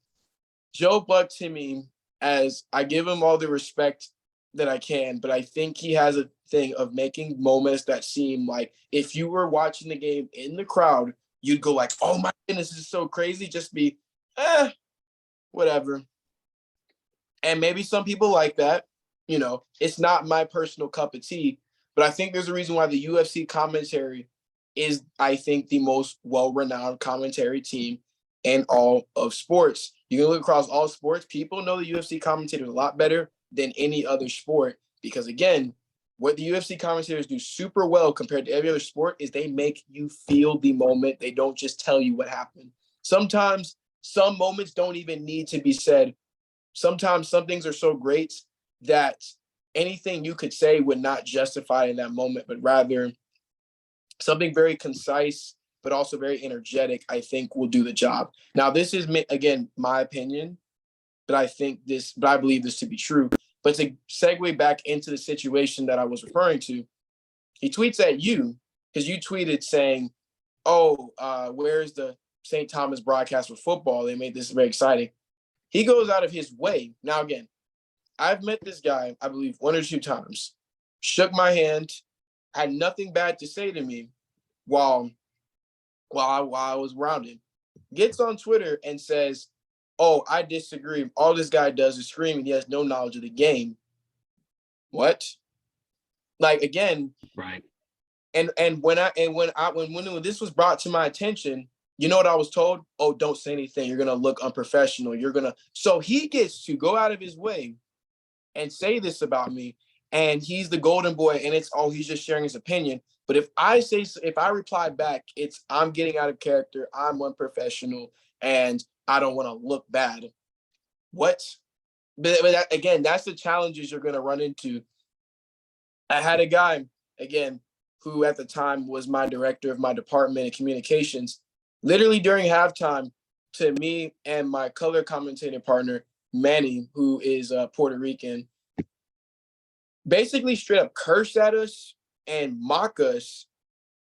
Speaker 2: Joe Buck to me, as I give him all the respect that I can, but I think he has a thing of making moments that seem like if you were watching the game in the crowd, you'd go like, oh my goodness, this is so crazy. Just be, whatever. And maybe some people like that. It's not my personal cup of tea, but I think there's a reason why the UFC commentary is, I think, the most well-renowned commentary team in all of sports. You can look across all sports. People know the UFC commentators a lot better than any other sport because, again, what the UFC commentators do super well compared to every other sport is they make you feel the moment. They don't just tell you what happened. Sometimes some moments don't even need to be said. Sometimes some things are so great that anything you could say would not justify in that moment, but rather something very concise, but also very energetic, I think will do the job. Now, this is, again, my opinion, but I believe this to be true. But to segue back into the situation that I was referring to, he tweets at you because you tweeted saying, where's the St. Thomas broadcast for football? They made this very exciting. He goes out of his way. Now, again, I've met this guy, I believe, 1 or 2 times, shook my hand, had nothing bad to say to me while I was around him. Gets on Twitter and says, oh, I disagree. All this guy does is scream and he has no knowledge of the game. What? Like, again,
Speaker 1: right.
Speaker 2: And when this was brought to my attention, you know what I was told? Oh, don't say anything. You're gonna look unprofessional. So he gets to go out of his way and say this about me, and he's the golden boy, and he's just sharing his opinion. But if I reply back, it's I'm getting out of character, I'm unprofessional, and I don't want to look bad. What? But again, that's the challenges you're gonna run into. I had a guy again, who at the time was my director of my department of communications, literally during halftime, to me and my color commentating partner, Manny, who is Puerto Rican, basically straight up cursed at us and mock us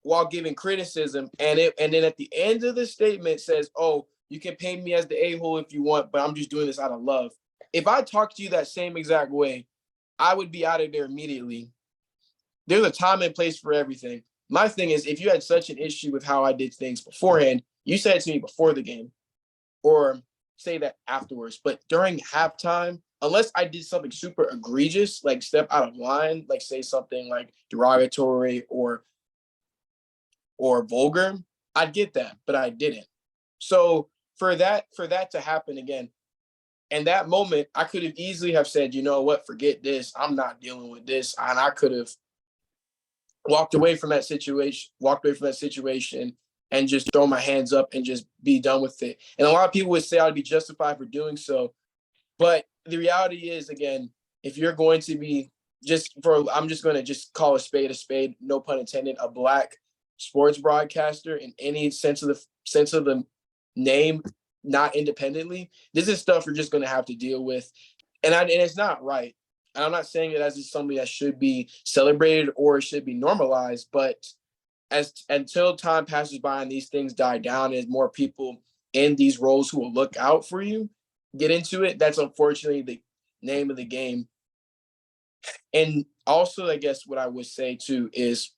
Speaker 2: while giving criticism. And then at the end of the statement says, "Oh, you can paint me as the a-hole if you want, but I'm just doing this out of love." If I talked to you that same exact way, I would be out of there immediately. There's a time and place for everything. My thing is, if you had such an issue with how I did things beforehand, you said it to me before the game, or say that afterwards. But during halftime, unless I did something super egregious, like step out of line, like say something like derogatory or vulgar, I'd get that, but I didn't. So for that to happen again, in that moment, I could have easily have said, you know what, forget this. I'm not dealing with this. And I could have walked away from that situation and just throw my hands up and just be done with it. And a lot of people would say I'd be justified for doing so. But the reality is, again, if you're going to be I'm just going to just call a spade, no pun intended, a Black sports broadcaster in any sense of the name, not independently, this is stuff you're just going to have to deal with. And it's not right. And I'm not saying it as something that should be celebrated or should be normalized, but until time passes by and these things die down, as more people in these roles who will look out for you get into it, that's unfortunately the name of the game. And also, I guess what I would say too is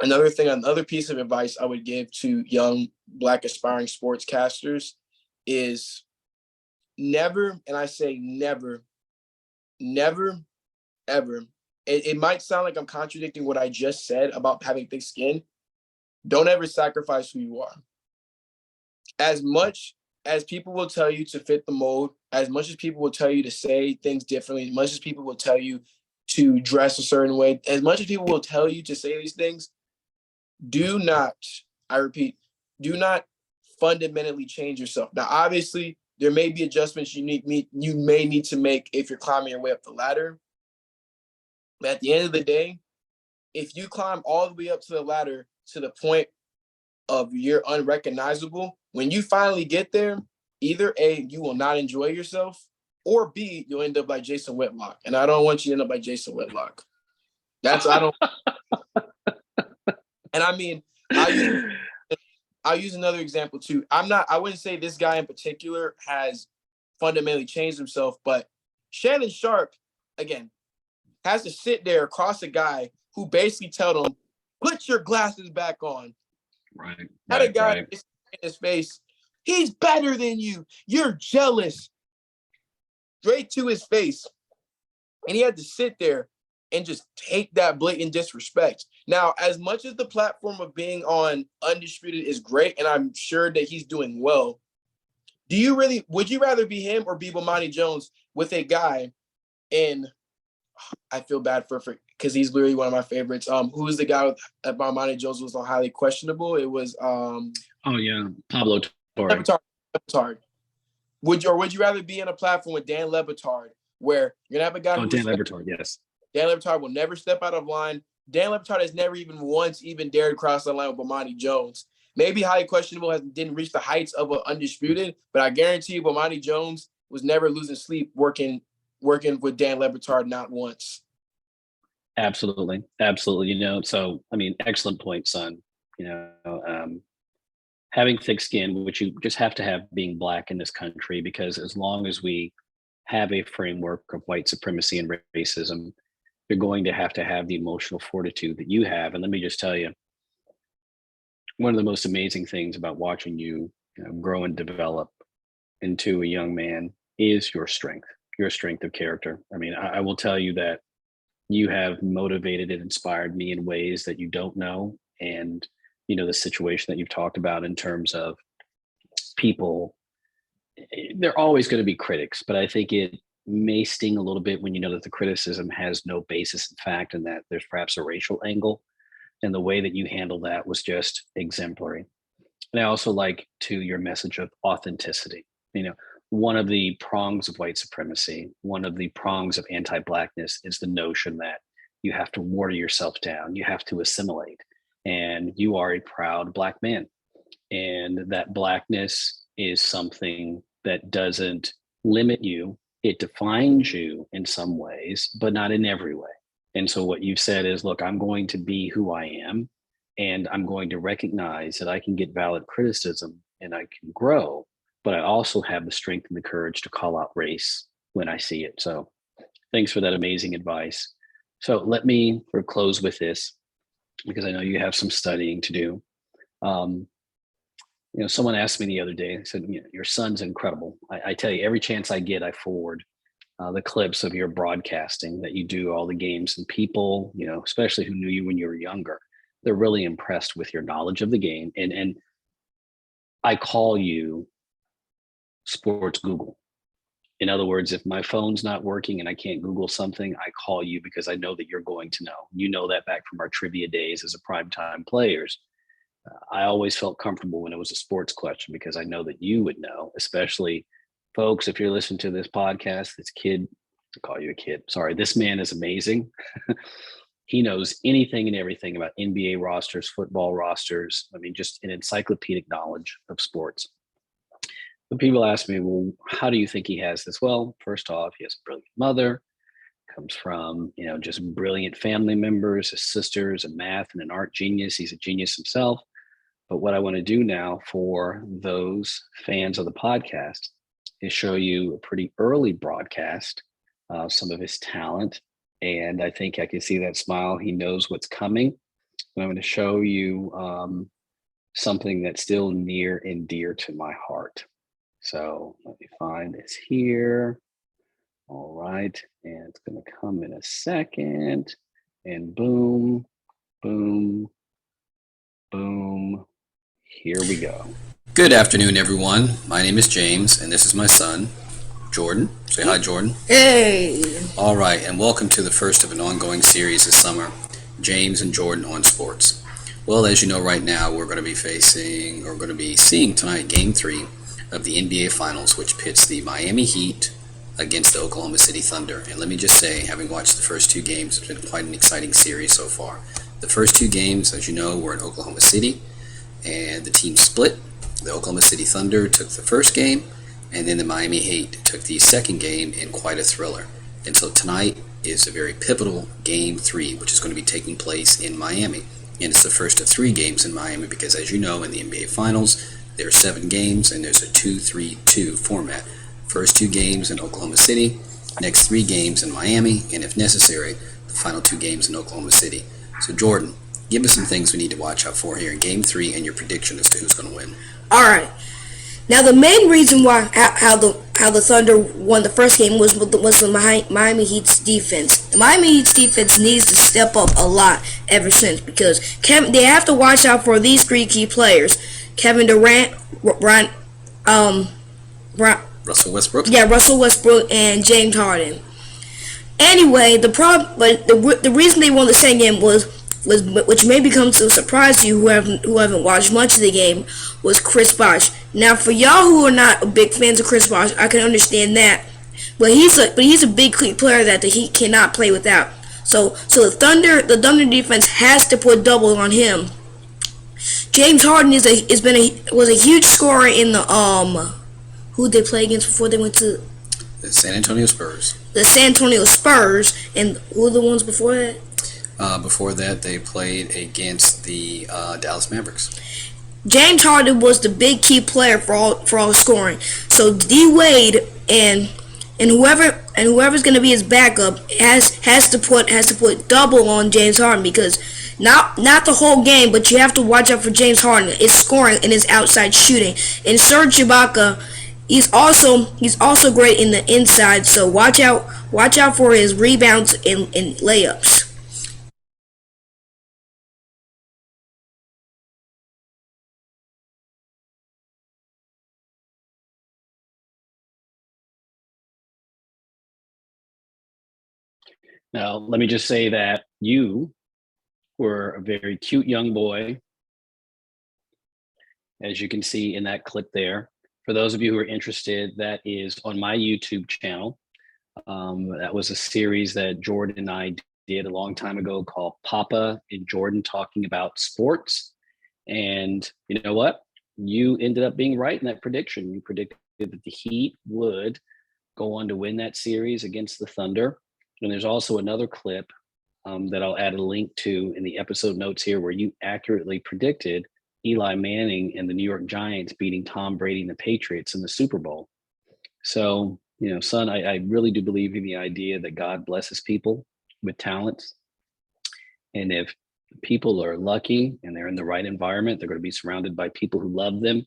Speaker 2: another piece of advice I would give to young Black aspiring sportscasters is never, and I say never, ever. It might sound like I'm contradicting what I just said about having thick skin. Don't ever sacrifice who you are. As much as people will tell you to fit the mold, as much as people will tell you to say things differently, as much as people will tell you to dress a certain way, as much as people will tell you to say these things, do not, I repeat, do not fundamentally change yourself. Now, obviously, there may be adjustments you may need to make if you're climbing your way up the ladder. But at the end of the day, if you climb all the way up to the ladder to the point of you're unrecognizable, when you finally get there, either A, you will not enjoy yourself, or B, you'll end up like Jason Whitlock. And I don't want you to end up like Jason Whitlock. And I mean, I'll use another example too. I wouldn't say this guy in particular has fundamentally changed himself, but Shannon Sharpe, again, has to sit there across a guy who basically told him, put your glasses back on.
Speaker 1: Right.
Speaker 2: Had a guy in his face, he's better than you. You're jealous. Straight to his face. And he had to sit there and just take that blatant disrespect. Now, as much as the platform of being on Undisputed is great, and I'm sure that he's doing well, would you rather be him or be Bomani Jones with a guy in, I feel bad for because he's literally one of my favorites. Who was the guy with Bomani Jones was on Highly Questionable? It was
Speaker 1: Pablo Torre.
Speaker 2: Lebitard. Would you rather be in a platform with Dan Le Batard, where you're gonna have a guy
Speaker 1: Dan Le Batard, yes.
Speaker 2: Dan Le Batard will never step out of line. Dan Le Batard has never once dared cross the line with Bomani Jones. Maybe Highly Questionable didn't reach the heights of Undisputed, but I guarantee you Bomani Jones was never losing sleep working with Dan Le Batard, not once.
Speaker 1: Absolutely. So, I mean, excellent point, son. Having thick skin, which you just have to have being Black in this country, because as long as we have a framework of white supremacy and racism, you're going to have the emotional fortitude that you have. And let me just tell you, one of the most amazing things about watching you grow and develop into a young man is your strength of character. I mean, I will tell you that you have motivated and inspired me in ways that you don't know. And, the situation that you've talked about in terms of people, they're always going to be critics, but I think it may sting a little bit when you know that the criticism has no basis in fact, and that there's perhaps a racial angle. And the way that you handle that was just exemplary. And I also like to your message of authenticity. One of the prongs of white supremacy, one of the prongs of anti-Blackness is the notion that You have to water yourself down. You have to assimilate. And you are a proud Black man. And that Blackness is something that doesn't limit you. It defines you in some ways, but not in every way. And so what you've said is, look, I'm going to be who I am, and I'm going to recognize that I can get valid criticism and I can grow, but I also have the strength and the courage to call out race when I see it. So thanks for that amazing advice. So let me close with this, because I know you have some studying to do. Someone asked me the other day, I said, your son's incredible. I tell you, every chance I get, I forward the clips of your broadcasting that you do all the games, and people, especially who knew you when you were younger, they're really impressed with your knowledge of the game. And I call you Sports Google. In other words, if my phone's not working and I can't Google something, I call you because I know that you're going to know. You know that back from our trivia days as a primetime players. I always felt comfortable when it was a sports question because I know that you would know, especially folks, if you're listening to this podcast, this kid, I call you a kid. Sorry, this man is amazing. He knows anything and everything about NBA rosters, football rosters. I mean, just an encyclopedic knowledge of sports. But people ask me, well, how do you think he has this? Well, first off, he has a brilliant mother, comes from, just brilliant family members. His sister's a math and an art genius. He's a genius himself. But what I want to do now for those fans of the podcast is show you a pretty early broadcast of some of his talent. And I think I can see that smile. He knows what's coming. And I'm going to show you something that's still near and dear to my heart. So let me find this here. All right. And it's going to come in a second. And boom, boom, boom. Here we go. Good afternoon, everyone. My name is James, and this is my son, Jordan. Say hi, Jordan.
Speaker 4: Hey.
Speaker 1: All right, and welcome to the first of an ongoing series this summer, James and Jordan on Sports. Well, as you know, right now we're going to be seeing tonight Game 3 of the NBA Finals, which pits the Miami Heat against the Oklahoma City Thunder. And let me just say, having watched the first two games, it's been quite an exciting series so far. The first two games, as you know, were in Oklahoma City, and the team split. The Oklahoma City Thunder took the first game, and then the Miami Heat took the second game in quite a thriller. And so tonight is a very pivotal Game 3, which is going to be taking place in Miami. And it's the first of 3 games in Miami because, as you know, in the NBA Finals, there are 7 games, and there's a 2-3-2 format. First 2 games in Oklahoma City, next 3 games in Miami, and if necessary, the final 2 games in Oklahoma City. So, Jordan, give us some things we need to watch out for here in Game 3 and your prediction as to who's going to win.
Speaker 4: All right. Now, the main reason why how the Thunder won the first game was the Miami Heat's defense. The Miami Heat's defense needs to step up a lot ever since because they have to watch out for these 3 key players: Kevin Durant,
Speaker 1: Russell Westbrook.
Speaker 4: Yeah, Russell Westbrook and James Harden. Anyway, the reason they won the second game was which may become to surprise you who haven't watched much of the game, was Chris Bosh. Now, for y'all who are not big fans of Chris Bosh, I can understand that, but he's a big key player that the Heat cannot play without. So the Thunder defense has to put double on him. James Harden was a huge scorer in the who they play against before they went to
Speaker 1: the San Antonio Spurs.
Speaker 4: The San Antonio Spurs, and who were the ones before that?
Speaker 1: Before that, they played against the Dallas Mavericks.
Speaker 4: James Harden was the big key player for all scoring. So D Wade and whoever's going to be his backup has to put double on James Harden because not the whole game, but you have to watch out for James Harden, his scoring and his outside shooting. And Serge Ibaka, he's also great in the inside. So watch out for his rebounds and layups.
Speaker 1: Now, let me just say that you were a very cute young boy, as you can see in that clip there. For those of you who are interested, that is on my YouTube channel. That was a series that Jordan and I did a long time ago called Papa and Jordan Talking About Sports. And you know what? You ended up being right in that prediction. You predicted that the Heat would go on to win that series against the Thunder. And there's also another clip that I'll add a link to in the episode notes here where you accurately predicted Eli Manning and the New York Giants beating Tom Brady and the Patriots in the Super Bowl. So, son, I really do believe in the idea that God blesses people with talents. And if people are lucky and they're in the right environment, they're going to be surrounded by people who love them.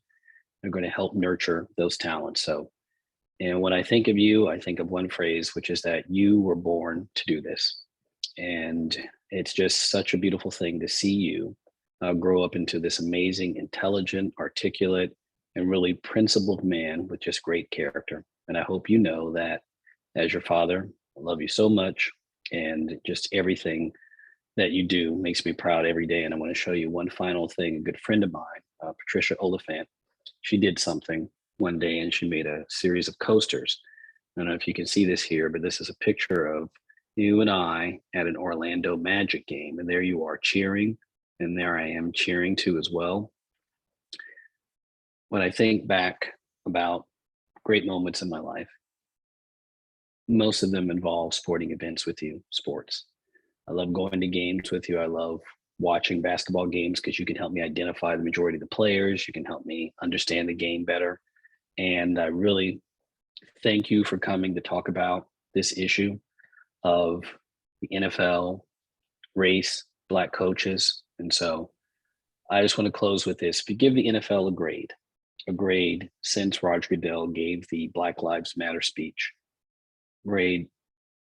Speaker 1: They're going to help nurture those talents. So, and when I think of you, I think of one phrase, which is that you were born to do this. And it's just such a beautiful thing to see you grow up into this amazing, intelligent, articulate, and really principled man with just great character. And I hope you know that as your father, I love you so much. And just everything that you do makes me proud every day. And I want to show you one final thing. A good friend of mine, Patricia Oliphant, she did something one day and she made a series of coasters. I don't know if you can see this here, but this is a picture of you and I at an Orlando Magic game. And there you are cheering. And there I am cheering too as well. When I think back about great moments in my life, most of them involve sporting events with you, sports. I love going to games with you. I love watching basketball games because you can help me identify the majority of the players. You can help me understand the game better. And I really thank you for coming to talk about this issue of the NFL, race, Black coaches. And so I just want to close with this. If you give the NFL a grade since Roger Goodell gave the Black Lives Matter speech, grade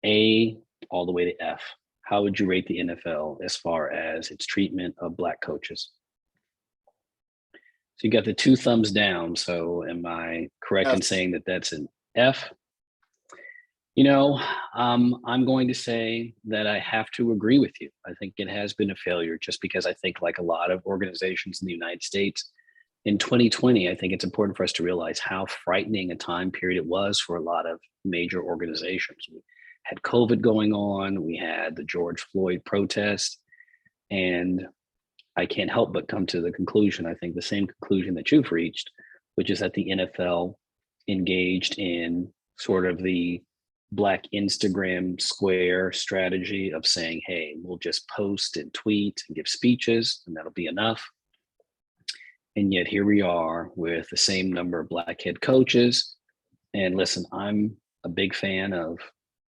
Speaker 1: A all the way to F, how would you rate the NFL as far as its treatment of Black coaches? So you got the 2 thumbs down. So am I correct in saying that that's an F? I'm going to say that I have to agree with you. I think it has been a failure just because I think, like a lot of organizations in the United States, in 2020, I think it's important for us to realize how frightening a time period it was for a lot of major organizations. We had COVID going on, we had the George Floyd protest, and I can't help but come to the conclusion, I think the same conclusion that you've reached, which is that the NFL engaged in sort of the Black Instagram square strategy of saying, hey, we'll just post and tweet and give speeches and that'll be enough. And yet here we are with the same number of Black head coaches. And listen, I'm a big fan of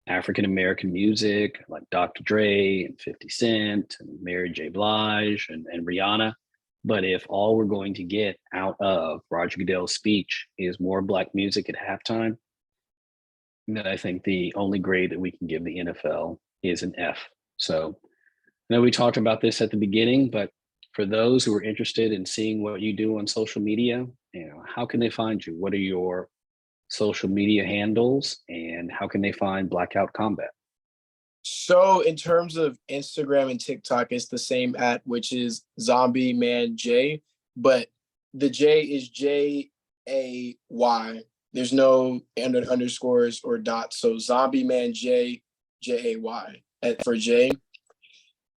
Speaker 1: African-American music like Dr. Dre and 50 Cent and Mary J. Blige and Rihanna. But if all we're going to get out of Roger Goodell's speech is more Black music at halftime, then I think the only grade that we can give the NFL is an F. So I know we talked about this at the beginning, but for those who are interested in seeing what you do on social media, how can they find you? What are your social media handles and how can they find Blackout Combat?
Speaker 2: So in terms of Instagram and TikTok, it's the same at, which is Zombie Man J, but the J is Jay. There's no underscores or dots. So Zombie Man J, Jay for J.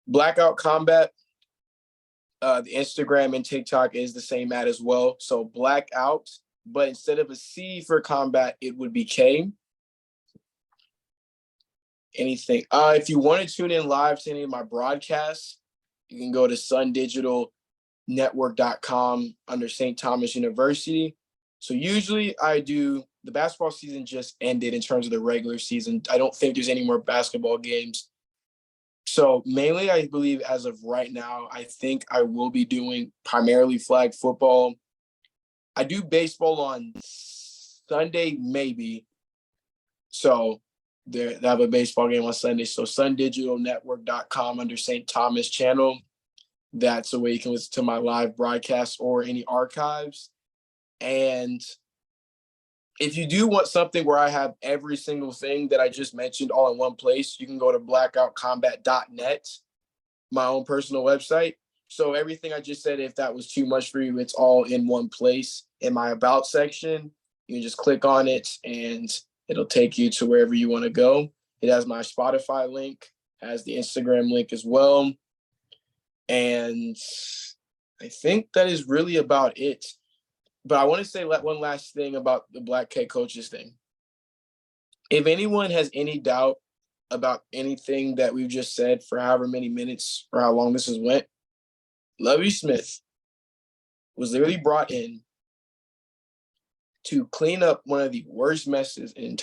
Speaker 2: Blackout Combat, the Instagram and TikTok is the same at as well. So Blackout, but instead of a C for combat, it would be K. Anything. If you want to tune in live to any of my broadcasts, you can go to sundigitalnetwork.com under St. Thomas University. So usually the basketball season just ended in terms of the regular season. I don't think there's any more basketball games. So mainly, I believe as of right now, I think I will be doing primarily flag football. I do baseball on Sunday, maybe. So they have a baseball game on Sunday. So sundigitalnetwork.com under St. Thomas channel. That's the way you can listen to my live broadcast or any archives. And if you do want something where I have every single thing that I just mentioned all in one place, you can go to blackoutcombat.net, my own personal website. So everything I just said, if that was too much for you, it's all in one place in my About section. You can just click on it and it'll take you to wherever you want to go. It has my Spotify link, has the Instagram link as well. And I think that is really about it. But I want to say one last thing about the Black head coaches thing. If anyone has any doubt about anything that we've just said for however many minutes or how long this has went, Lovie Smith was literally brought in to clean up one of the worst messes and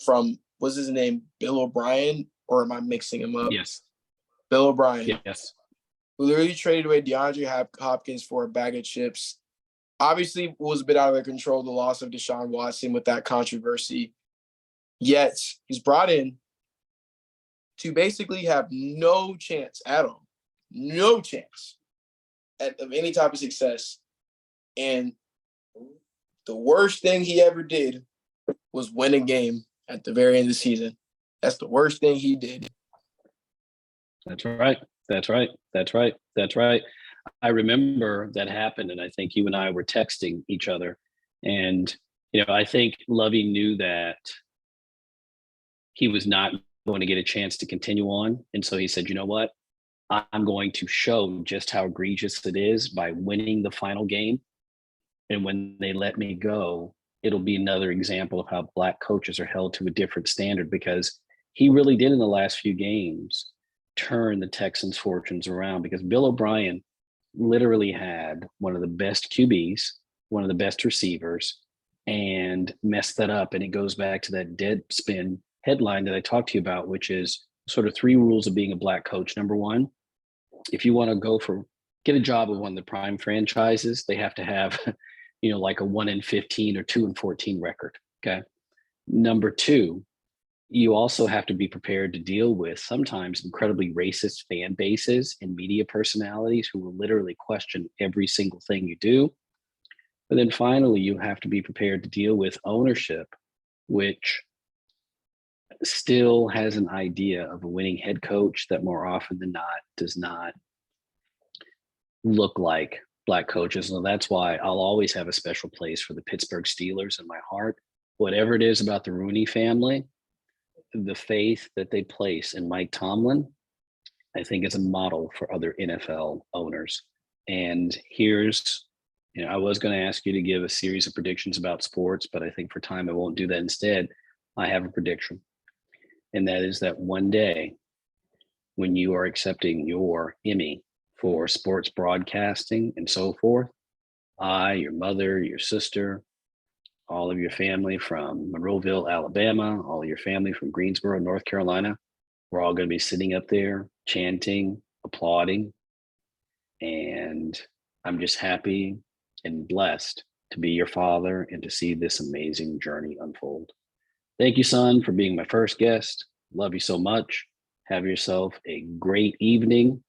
Speaker 2: from, what's his name, Bill O'Brien, or am I mixing him up?
Speaker 1: Yes.
Speaker 2: Bill O'Brien.
Speaker 1: Yes.
Speaker 2: Who literally traded away DeAndre Hopkins for a bag of chips. Obviously, it was a bit out of their control, the loss of Deshaun Watson with that controversy. Yet, he's brought in to basically have no chance at all, no chance of any type of success. And the worst thing he ever did was win a game at the very end of the season. That's the worst thing he did.
Speaker 1: That's right. That's right. That's right. That's right. I remember that happened, and I think you and I were texting each other. And, I think Lovey knew that he was not going to get a chance to continue on. And so he said, you know what? I'm going to show just how egregious it is by winning the final game. And when they let me go, it'll be another example of how Black coaches are held to a different standard, because he really did in the last few games turn the Texans' fortunes around, because Bill O'Brien literally had one of the best QBs, one of the best receivers, and messed that up. And it goes back to that Deadspin headline that I talked to you about, which is sort of 3 rules of being a Black coach. Number 1, if you want to get a job with one of the prime franchises, they have to have, like a 1-15 or 2-14 record. Okay. Number 2, you also have to be prepared to deal with sometimes incredibly racist fan bases and media personalities who will literally question every single thing you do. But then finally, you have to be prepared to deal with ownership, which still has an idea of a winning head coach that more often than not does not look like Black coaches. And that's why I'll always have a special place for the Pittsburgh Steelers in my heart. Whatever it is about the Rooney family, the faith that they place in Mike Tomlin, I think is a model for other NFL owners. And here's, I was going to ask you to give a series of predictions about sports, but I think for time I won't do that. Instead, I have a prediction. And that is that one day when you are accepting your Emmy for sports broadcasting and so forth, your mother, your sister, all of your family from Monroeville, Alabama, all of your family from Greensboro, North Carolina, we're all going to be sitting up there chanting, applauding. And I'm just happy and blessed to be your father and to see this amazing journey unfold. Thank you, son, for being my first guest. Love you so much. Have yourself a great evening.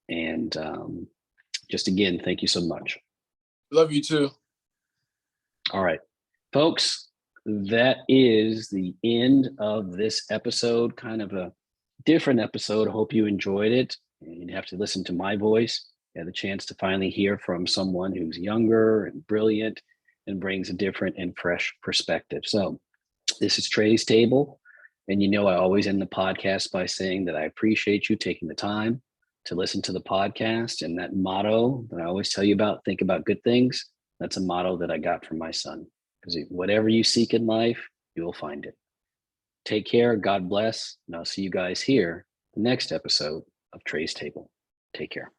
Speaker 1: And just again, thank you so much.
Speaker 2: Love you too.
Speaker 1: All right, folks, that is the end of this episode, kind of a different episode. Hope you enjoyed it. And you have to listen to my voice. You had the chance to finally hear from someone who's younger and brilliant and brings a different and fresh perspective. So this is Trey's Table. And I always end the podcast by saying that I appreciate you taking the time to listen to the podcast. And that motto that I always tell you about, think about good things, that's a motto that I got from my son. Because whatever you seek in life, you will find it. Take care. God bless. And I'll see you guys here the next episode of Trey's Table. Take care.